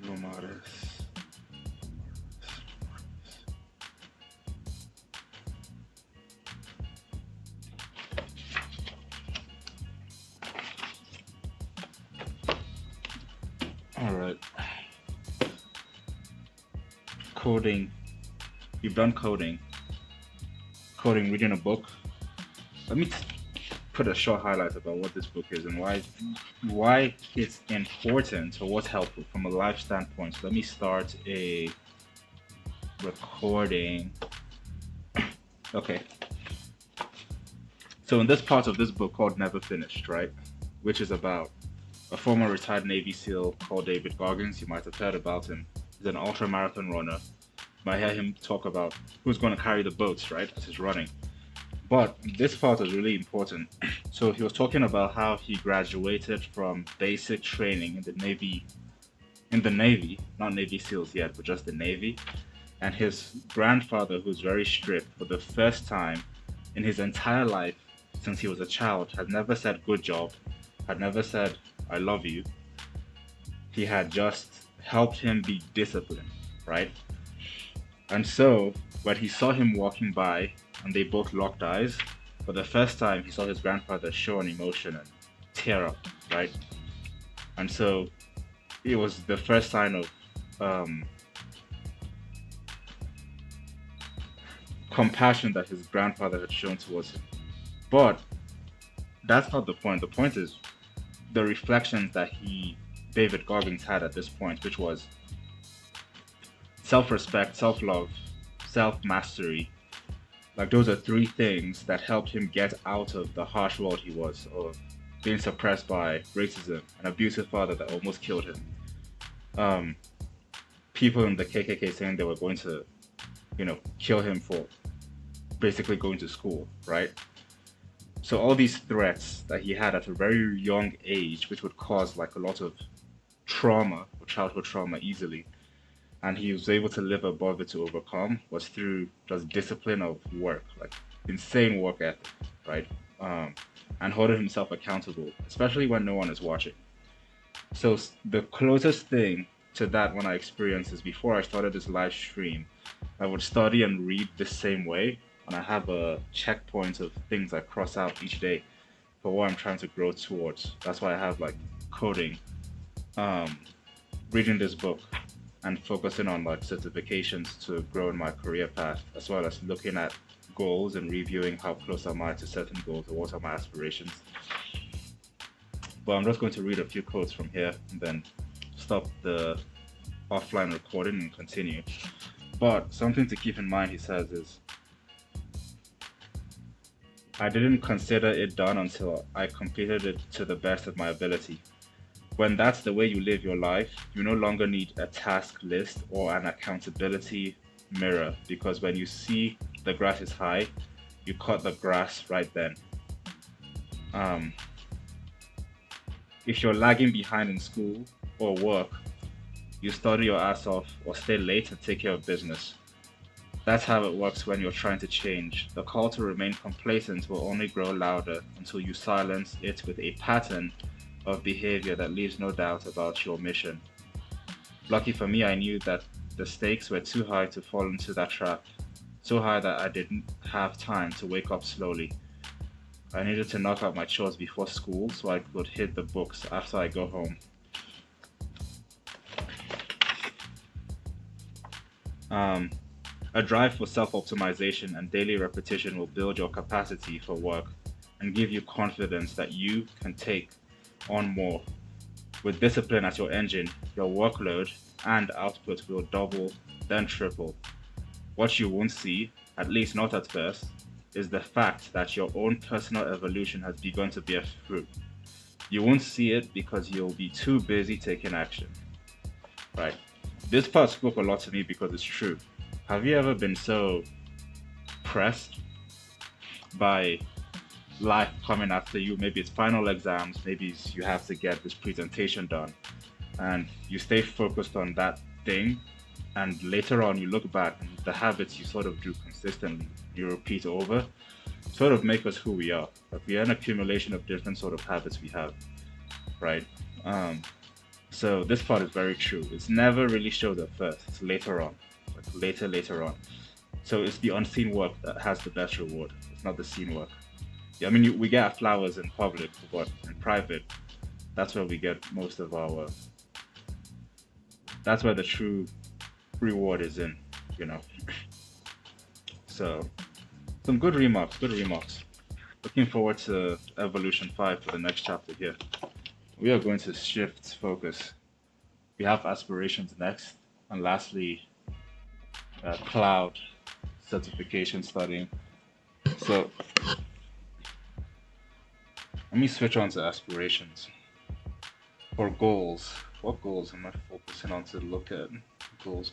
Lomares. All right. Coding. You've done coding. Coding, reading a book. Let me put a short highlight about what this book is and why it's important or what's helpful from a life standpoint. So let me start a recording. Okay. So in this part of this book called Never Finished, right? Which is about a former retired Navy SEAL called David Goggins. You might have heard about him. He's an ultra marathon runner. You might hear him talk about who's going to carry the boats, right? As he's running. But this part is really important. So he was talking about how he graduated from basic training in the Navy, not Navy SEALs yet, but just the Navy. And his grandfather, who's very strict, for the first time in his entire life since he was a child, had never said good job, had never said I love you. He had just helped him be disciplined, right? And so when he saw him walking by and they both locked eyes, for the first time he saw his grandfather show an emotion and tear up, right? And so it was the first sign of compassion that his grandfather had shown towards him. But that's not the point. The point is the reflections that David Goggins had at this point, which was self-respect, self-love, self-mastery. Like those are three things that helped him get out of the harsh world he was, of being suppressed by racism, an abusive father that almost killed him. People in the KKK saying they were going to, kill him for basically going to school, right? So all these threats that he had at a very young age, which would cause like a lot of trauma or childhood trauma easily, and he was able to live above it to overcome, was through just discipline of work, like insane work ethic, right? Um, and holding himself accountable, especially when no one is watching. So the closest thing to that when I experienced is before I started this live stream, I would study and read the same way, and I have a checkpoint of things I cross out each day for what I'm trying to grow towards. That's why I have like coding, um, reading this book, and focusing on like certifications to grow in my career path, as well as looking at goals and reviewing how close am I to certain goals or what are my aspirations. But I'm just going to read a few quotes from here and then stop the offline recording and continue. But something to keep in mind, he says, is I didn't consider it done until I completed it to the best of my ability. When that's the way you live your life, you no longer need a task list or an accountability mirror, because when you see the grass is high, you cut the grass right then. Um, if you're lagging behind in school or work, you study your ass off or stay late and take care of business. That's how it works when you're trying to change. The call to remain complacent will only grow louder until you silence it with a pattern of behavior that leaves no doubt about your mission. Lucky for me, I knew that the stakes were too high to fall into that trap, so high that I didn't have time to wake up slowly. I needed to knock out my chores before school so I could hit the books after I go home. A drive for self-optimization and daily repetition will build your capacity for work and give you confidence that you can take on more. With discipline as your engine, your workload and output will double, then triple. What you won't see, at least not at first, is the fact that your own personal evolution has begun to bear fruit. You won't see it because you'll be too busy taking action. Right? This part spoke a lot to me because it's true. Have you ever been so pressed by life coming after you? Maybe it's final exams, maybe you have to get this presentation done, and you stay focused on that thing, and later on you look back and the habits you sort of do consistently, you repeat over, sort of make us who we are. Like we are an accumulation of different sort of habits we have, right? So this part is very true. It's never really showed at first. It's later on, like later on. So it's the unseen work that has the best reward. It's not the seen work. Yeah, I mean, we get our flowers in public, but in private, that's where we get most of our. That's where the true reward is in, you know. So, some good remarks. Good remarks. Looking forward to Evolution 5 for the next chapter here. We are going to shift focus. We have aspirations next, and lastly, cloud certification studying. So let me switch on to aspirations or goals. What goals am I focusing on to look at? Goals.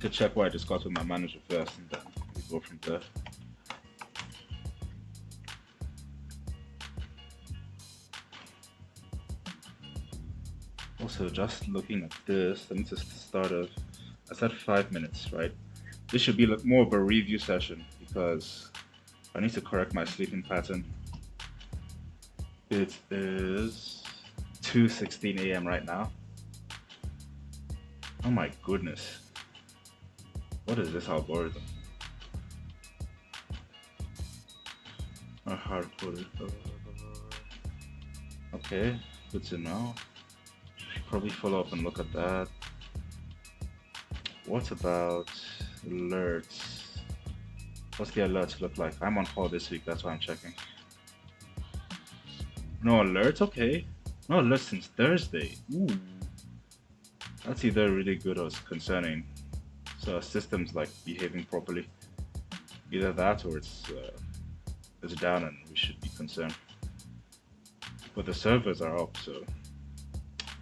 To check what I discussed with my manager first, and then we go from there. Also, just looking at this, I need to start off. I said 5 minutes, right? This should be more of a review session because I need to correct my sleeping pattern. It is 2:16 a.m. right now. Oh my goodness. What is this algorithm? Hard coded. Okay, good to know. Should probably follow up and look at that. What about alerts? What's the alerts look like? I'm on call this week, that's why I'm checking. No alerts? Okay. No alerts since Thursday. Ooh. That's either really good or concerning. So our system's like behaving properly. Either that or it's down and we should be concerned. But the servers are up, so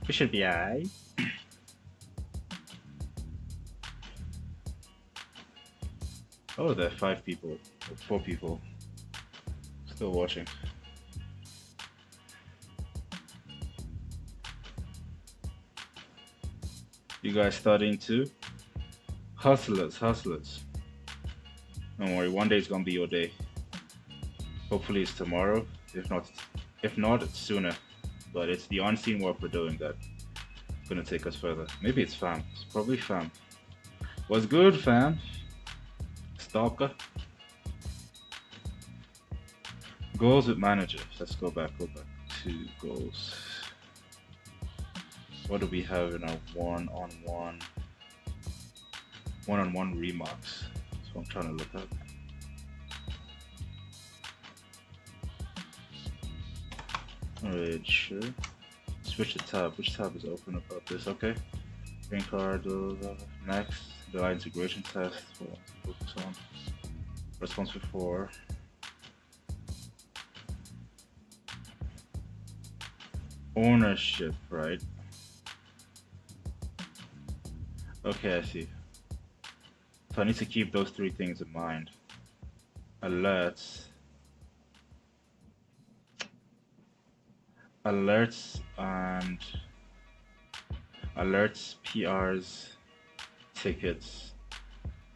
we should be alright. Oh, there are 5 people, or 4 people still watching. You guys starting too? Hustlers, hustlers. Don't worry, one day is gonna be your day. Hopefully it's tomorrow. If not, it's sooner. But it's the unseen work we're doing that's gonna take us further. Maybe it's fam. It's probably fam. What's good, fam? Stalker. Goals with manager. Let's go back to goals. What do we have in our one-on-one remarks? That's what I'm trying to look at. Alright, sure. Switch the tab. Which tab is open about this? Okay. Green card. Next. The integration test. Focus on. Responsible for. Ownership, right? Okay, I see. So I need to keep those 3 things in mind. Alerts. Alerts, PRs, tickets,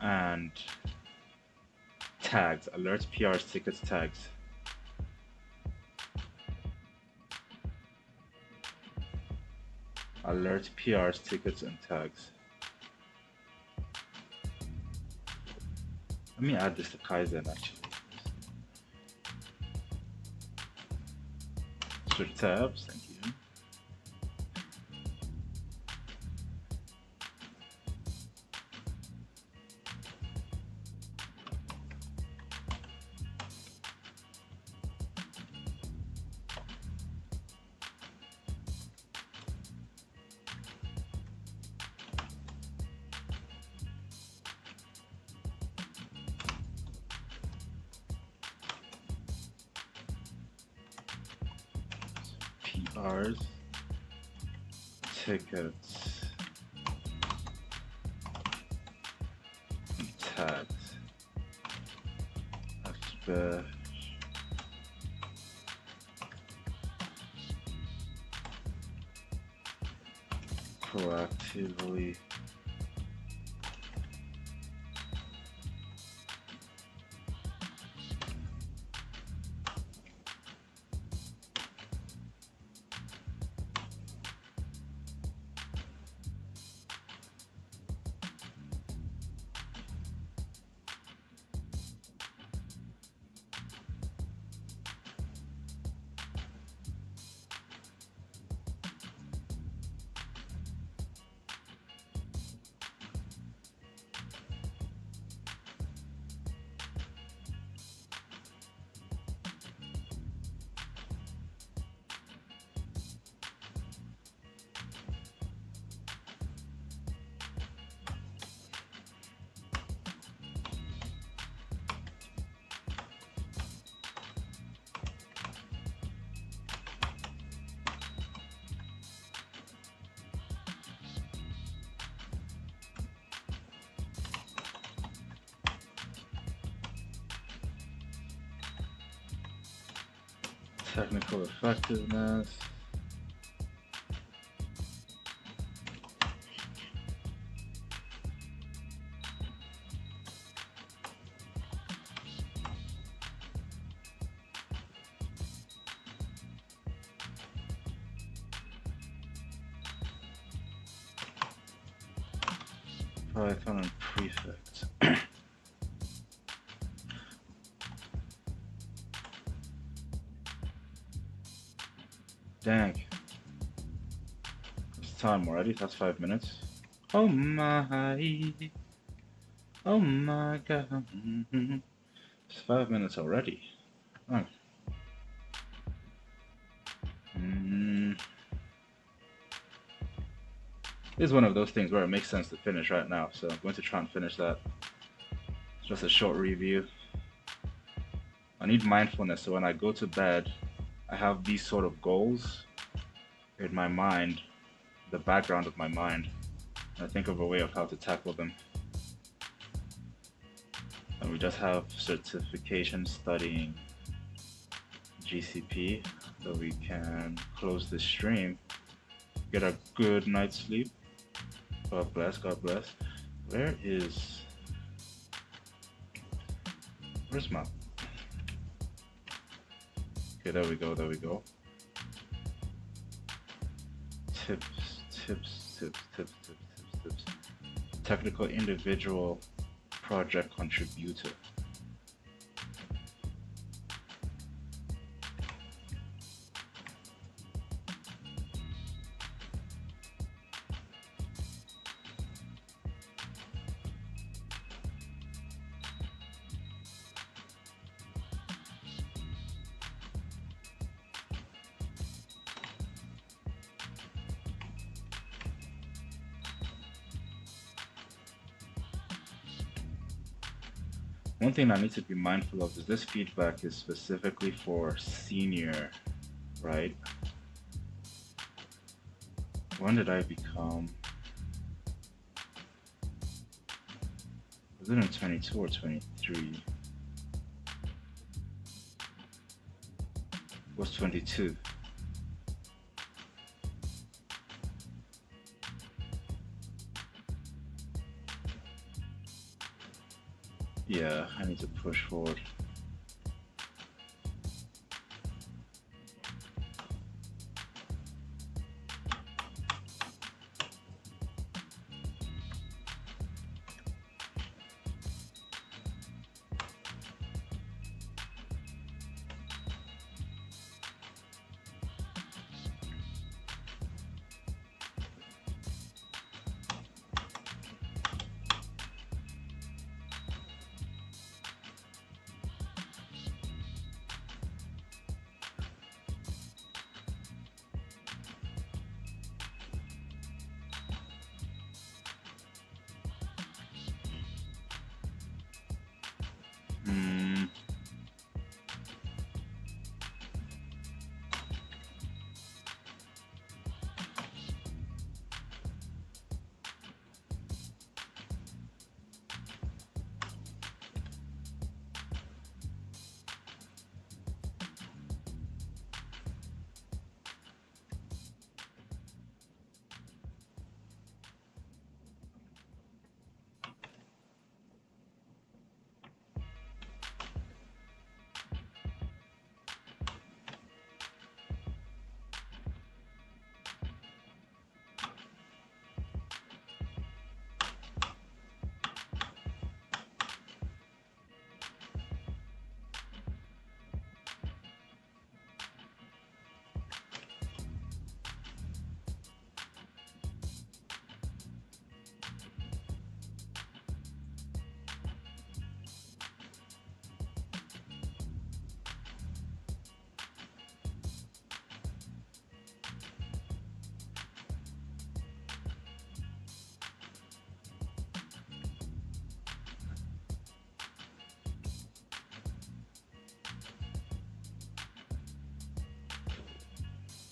and tags. Alerts, PRs, tickets, tags. Alerts, PRs, tickets, and tags. Let me add this to Kaizen actually. Switch tabs, thank you. PRs, tickets, and tags. That's proactively technical effectiveness. Python and prefix. Dang. It's time already. That's 5 minutes. Oh my. Oh my god. It's 5 minutes already. Oh. It's one of those things where it makes sense to finish right now, so I'm going to try and finish that. It's just a short review. I need mindfulness. So when I go to bed, I have these sort of goals in my mind, the background of my mind. And I think of a way of how to tackle them. And we just have certification studying GCP so we can close the stream, get a good night's sleep. God bless, God bless. Where's my, okay, there we go, there we go. Tips. Technical individual project contributor. One thing I need to be mindful of is this feedback is specifically for senior, right? When did I become? Was it in 22 or 23? It was 22. Yeah, I need to push forward.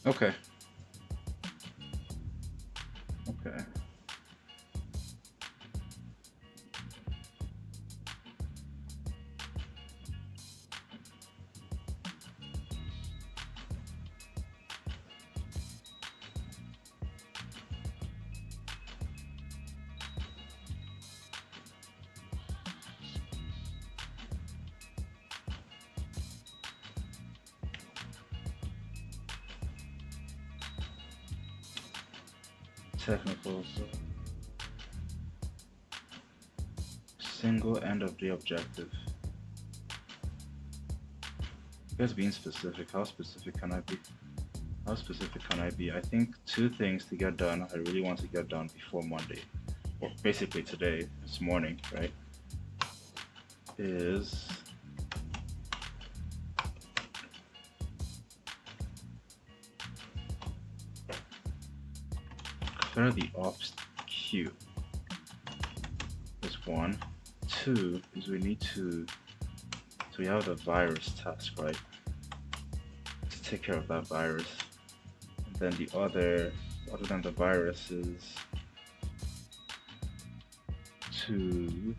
Okay. Okay. Technical. Single end of the objective. You guys being specific. How specific can I be? How specific can I be? I think 2 things to get done. I really want to get done before Monday, or basically today, this morning, right? Is clear the ops queue. That's 1. 2 is we need to So we have the virus task, right? To take care of that virus. And then the other than the virus is to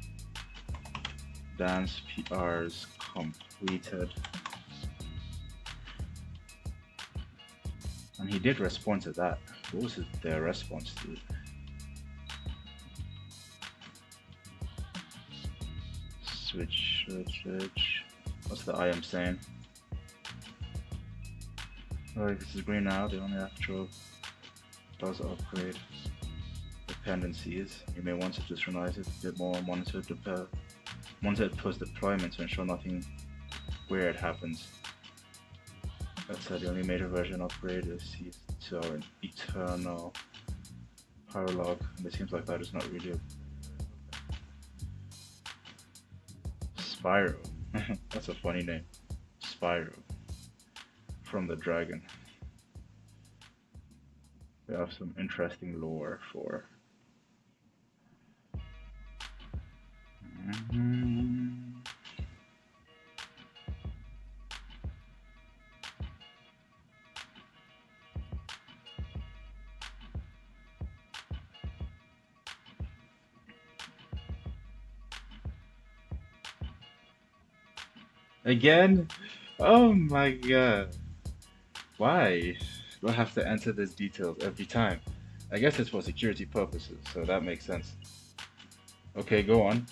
dance PRs completed. And he did respond to that. What was their response to it? Switch. What's the IM saying? Alright, this is green now. The only actual does upgrade dependencies. You may want to synchronize it a bit more, monitor post deployment to ensure nothing weird happens. That said, the only major version upgrade is to our eternal paralog, and it seems like that is not really a Spyro. That's a funny name. Spyro. From the Dragon. We have some interesting lore for. Again? Oh my god. Why do I have to enter these details every time? I guess it's for security purposes, so that makes sense. Okay, go on.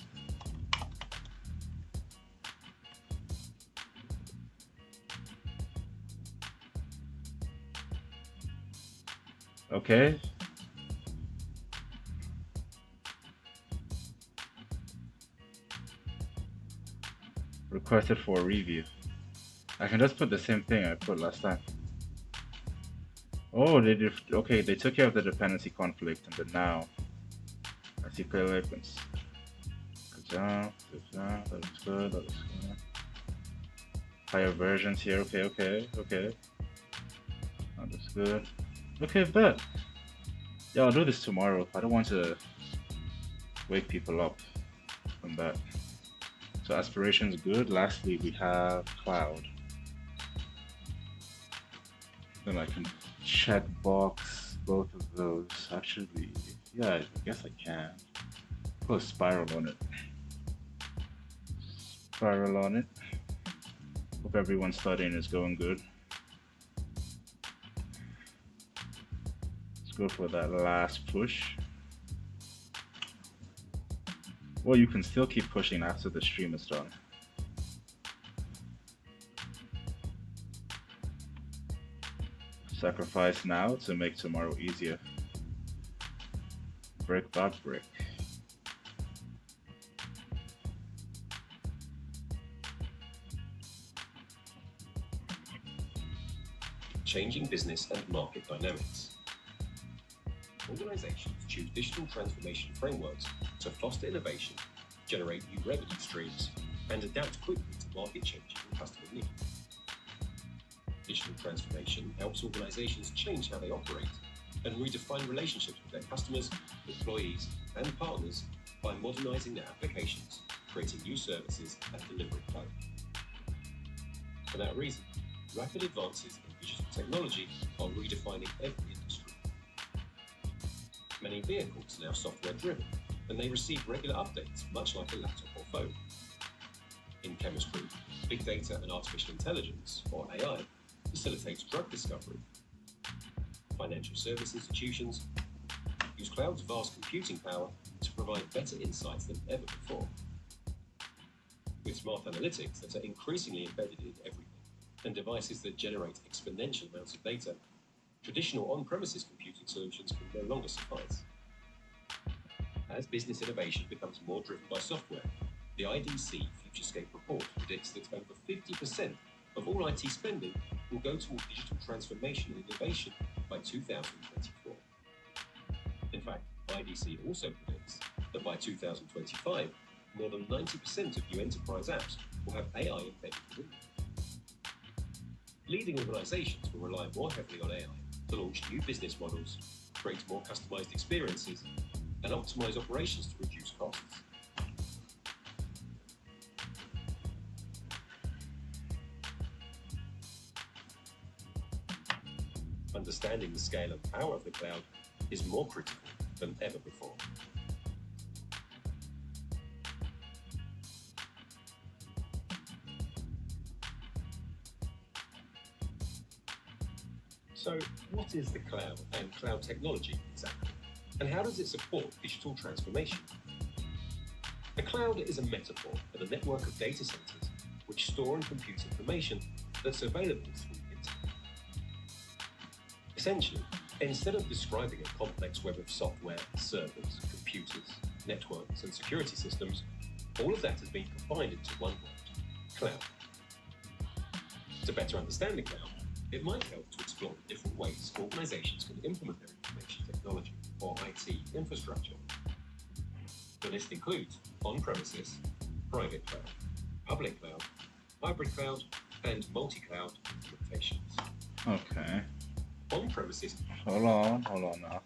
Okay. Requested for a review. I can just put the same thing I put last time. Oh, they did. Okay, they took care of the dependency conflict, and then now I see clear weapons. Good job. That looks good. That looks good. Higher versions here. Okay. That looks good. Okay, bet. Yeah, I'll do this tomorrow. I don't want to wake people up from that. So aspiration's good. Lastly, we have cloud. Then I can check box both of those. Actually, yeah, I guess I can. Put a spiral on it. Hope everyone's studying is going good. Let's go for that last push. Well, you can still keep pushing after the stream is done. Sacrifice now to make tomorrow easier. Brick by brick. Changing business and market dynamics. Organizations choose digital transformation frameworks to foster innovation, generate new revenue streams, and adapt quickly to market changes and customer needs. Digital transformation helps organizations change how they operate and redefine relationships with their customers, employees, and partners by modernizing their applications, creating new services, and delivering value. For that reason, rapid advances in digital technology are redefining every industry. Many vehicles are now software-driven, and they receive regular updates, much like a laptop or phone. In chemistry, big data and artificial intelligence, or AI, facilitates drug discovery. Financial service institutions use cloud's vast computing power to provide better insights than ever before. With smart analytics that are increasingly embedded in everything, and devices that generate exponential amounts of data, traditional on-premises computing solutions can no longer suffice. As business innovation becomes more driven by software, the IDC Futurescape report predicts that over 50% of all IT spending will go toward digital transformation and innovation by 2024. In fact, IDC also predicts that by 2025, more than 90% of new enterprise apps will have AI embedded within them. Leading organizations will rely more heavily on AI to launch new business models, create more customized experiences, and optimize operations to reduce costs. Understanding the scale and power of the cloud is more critical than ever before. So, what is the cloud and cloud technology exactly? And how does it support digital transformation? The cloud is a metaphor for the network of data centers which store and compute information that's available through the internet. Essentially, instead of describing a complex web of software, servers, computers, networks, and security systems, all of that has been combined into one word: cloud. To better understand the cloud, it might help to explore the different ways organizations can implement their information technology, or IT, infrastructure. The list includes on-premises, private cloud, public cloud, hybrid cloud, and multi-cloud implementations. Okay. On-premises. Hold on now.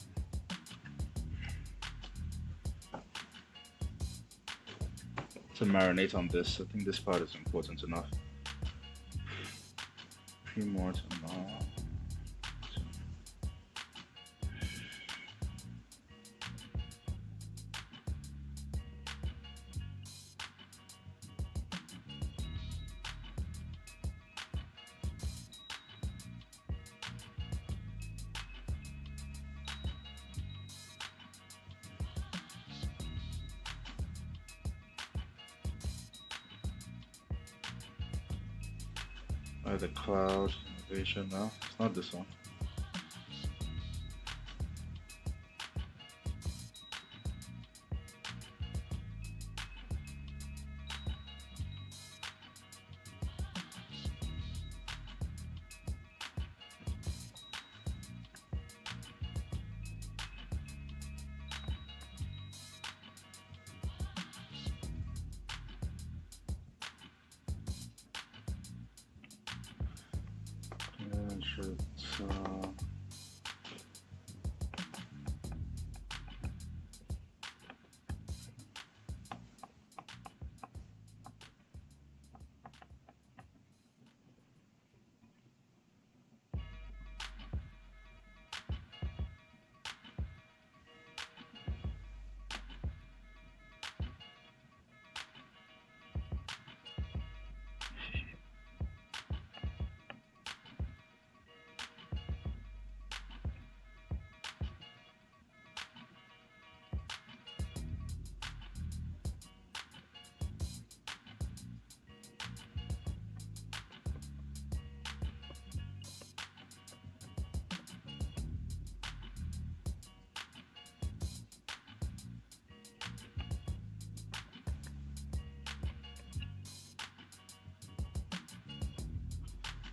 To marinate on this, I think this part is important enough. Few more to know. The cloud innovation. No, it's not this one.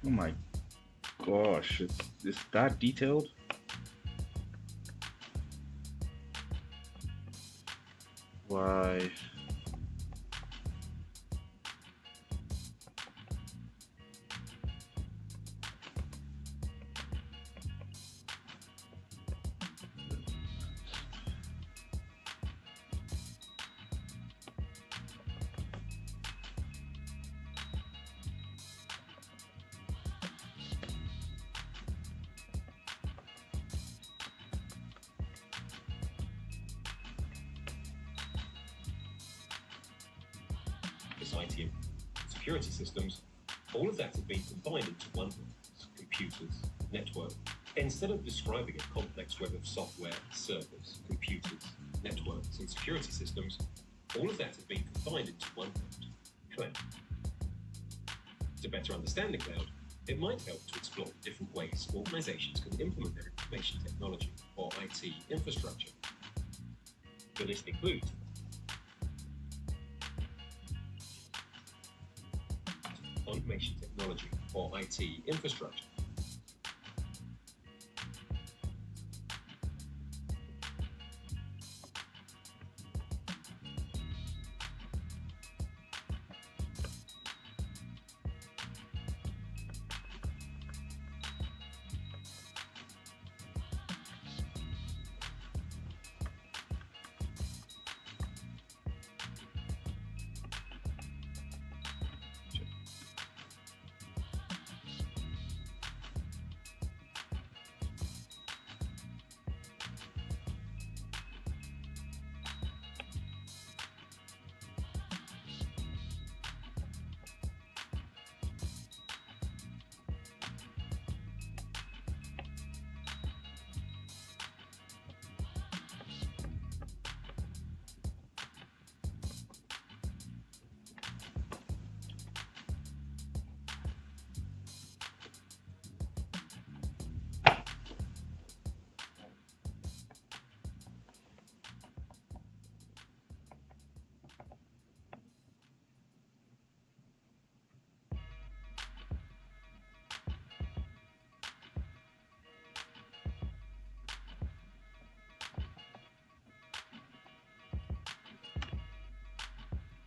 Oh my gosh, it's that detailed? Why? IT and security systems, all of that has been combined into one word: computers, network. Instead of describing a complex web of software, servers, computers, networks, and security systems, all of that has been combined into one word: cloud. To better understand the cloud, it might help to explore different ways organizations can implement their information technology, or IT, infrastructure. The list includes information technology, or IT, infrastructure.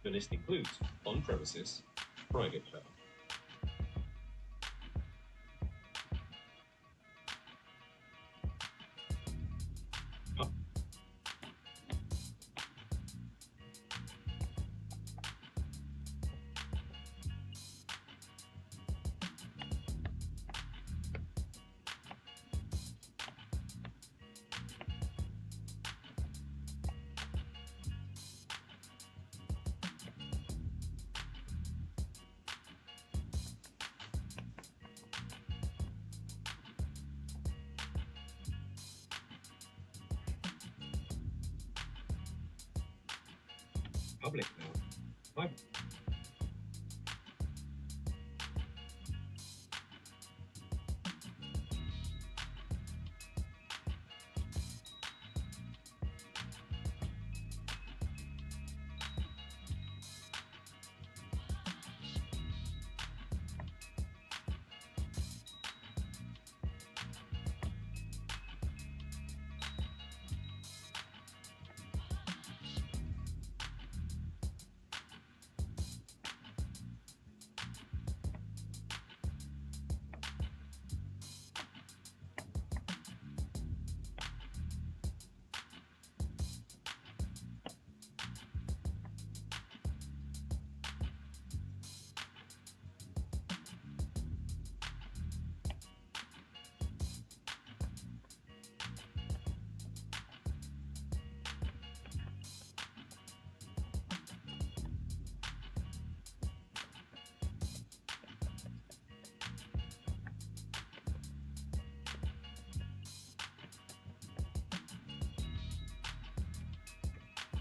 The list includes on-premises, private cloud. Public cloud. Private.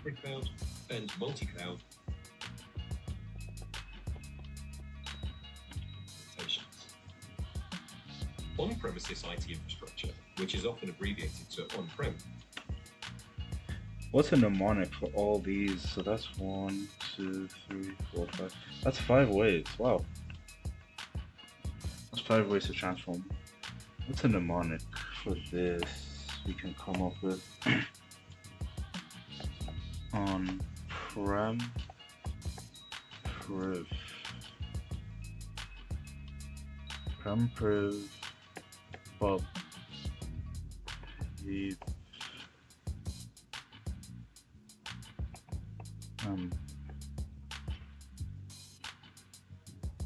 Hybrid cloud and multi-cloud. On-premises IT infrastructure, which is often abbreviated to on-prem. What's a mnemonic for all these? So that's 1, 2, 3, 4, 5. That's 5 ways. Wow. That's 5 ways to transform. What's a mnemonic for this? We can come up with on-prem priv. Prem priv pub multi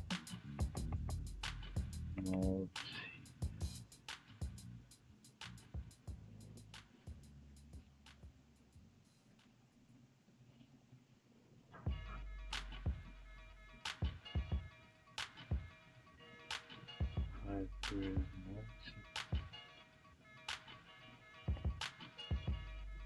hybrid multi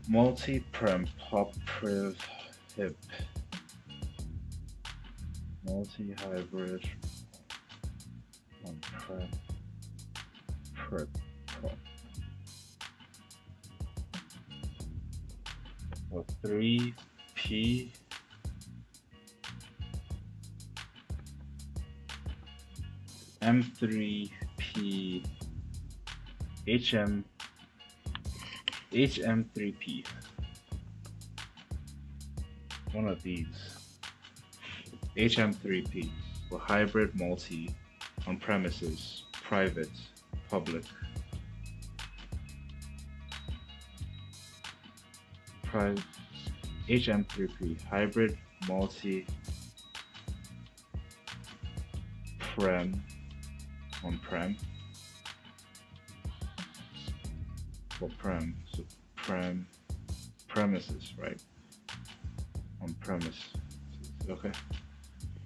multi-prem pub priv hip multi-hybrid on-prem priv pub. So 3P M3P HM3P. One of these. HM3P for hybrid multi on premises, private, public. HM3P hybrid multi prem on-prem for prem, so premises, right? On premise, okay.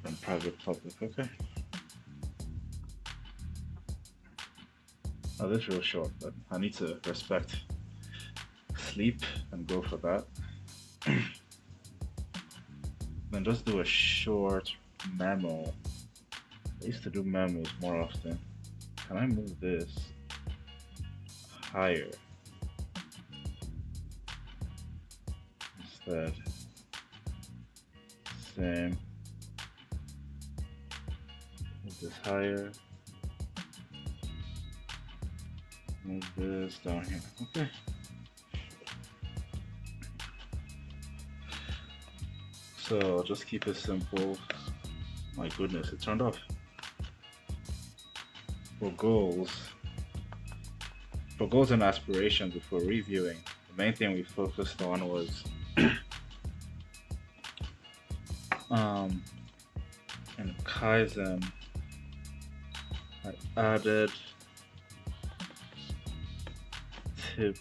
And private, public, okay. Now this is real short, but I need to respect sleep and go for that. Then just do a short memo. I used to do memos more often. Can I move this higher instead? same. Move this higher. Move this down here. Okay. So just keep it simple. My goodness, it turned off. For goals and aspirations before reviewing, the main thing we focused on was in Kaizen, I added tip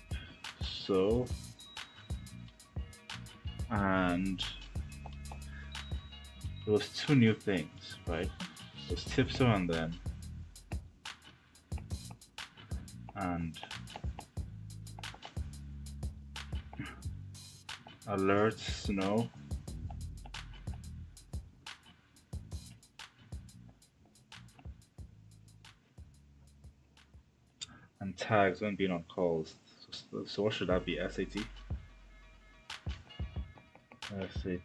so and there was two new things, right? It was tip so and alerts no. And tags when being on calls. So what should that be? SAT? SAT.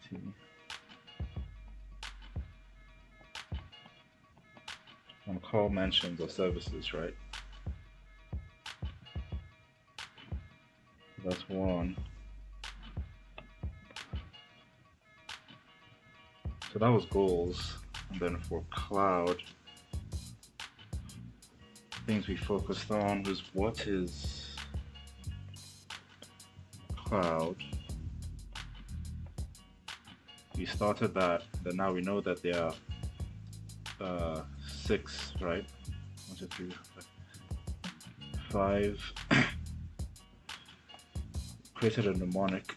On call mentions or services, right? That's one. So that was goals. And then for cloud, things we focused on was what is cloud. We started that, but now we know that there are 6, right? 1, 2, 3, 4, 5. Created a mnemonic.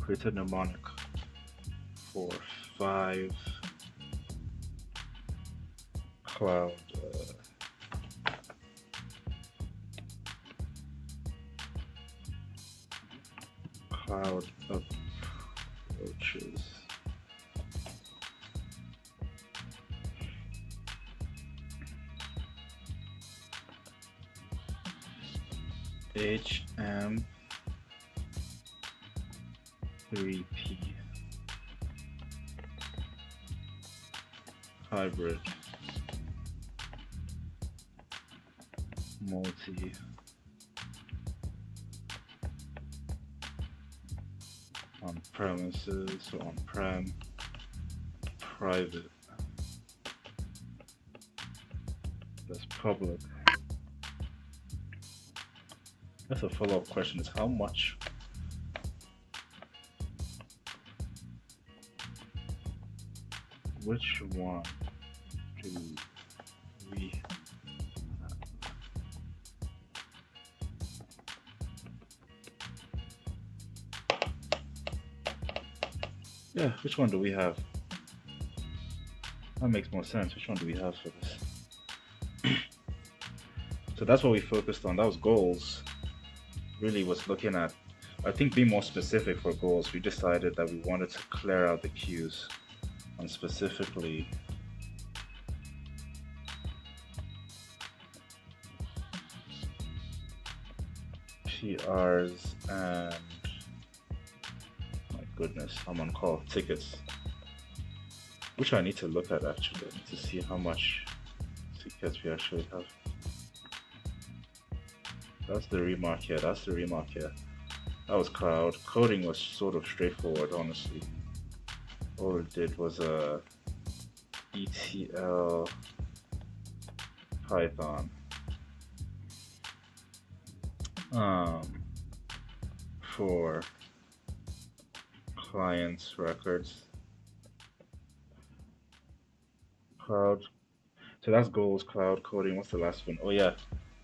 Created a mnemonic for 5 cloud cloud approaches. HM3P hybrid multi on premises, so on-prem, private, that's public. That's a follow-up question, is how much which one do we have? Yeah, which one do we have? That makes more sense. Which one do we have for this? So that's what we focused on. That was goals. Really was looking at, I think, being more specific for goals. We decided that we wanted to clear out the queues and specifically PRs and, my goodness, I'm on call, tickets, which I need to look at actually to see how much tickets we actually have. That's the remark here, that's the remark here. That was cloud. Coding was sort of straightforward, honestly. All it did was a ETL Python for clients records. Cloud. So that's goals, cloud, coding. What's the last one? Oh yeah,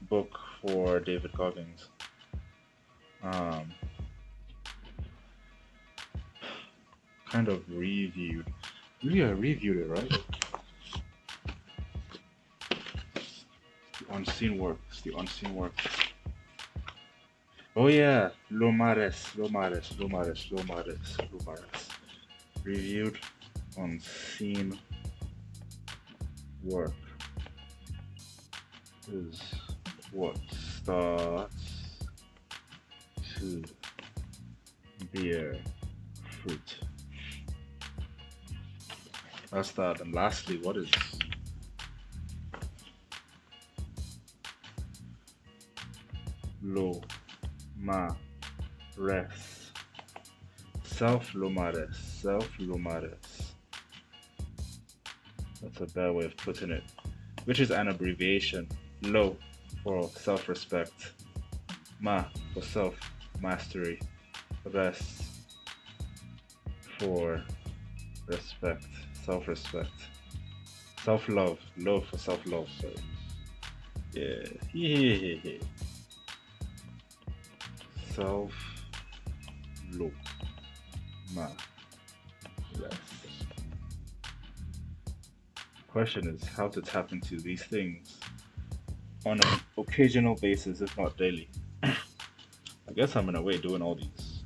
book for David Goggins. Kind of reviewed. Really, I reviewed it, right? The unseen work. It's the unseen work. Oh yeah, Lomares. Reviewed unseen work is what starts to bear fruit. That's that. And lastly, what is lo ma res? Self-lomares. Self-lomares. That's a better way of putting it. Which is an abbreviation. Lo for self-respect. Ma for self-mastery. Res for respect. Self-respect. Self-love. Love for self-love, sorry. Yeah. Self-lo. Ma. Res. Question is how to tap into these things on an occasional basis, if not daily. I guess I'm in a way doing all these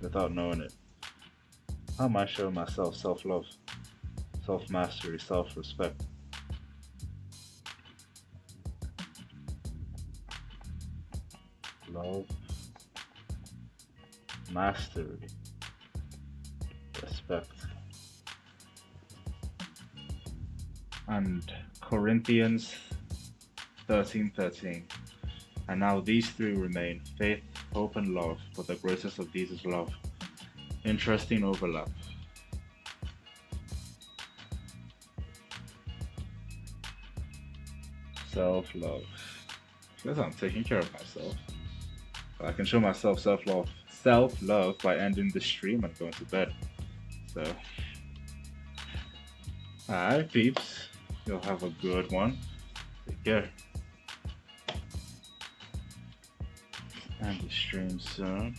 without knowing it. How am I showing myself self-love, self-mastery, self-respect? Love, mastery, respect. And Corinthians 13:13. And now these three remain: faith, hope, and love, but the greatest of these is love. Interesting overlap. Self-love. Guess I'm taking care of myself. I can show myself self-love by ending the stream and going to bed. So, alright, peeps. You'll have a good one. Take care. And the stream soon.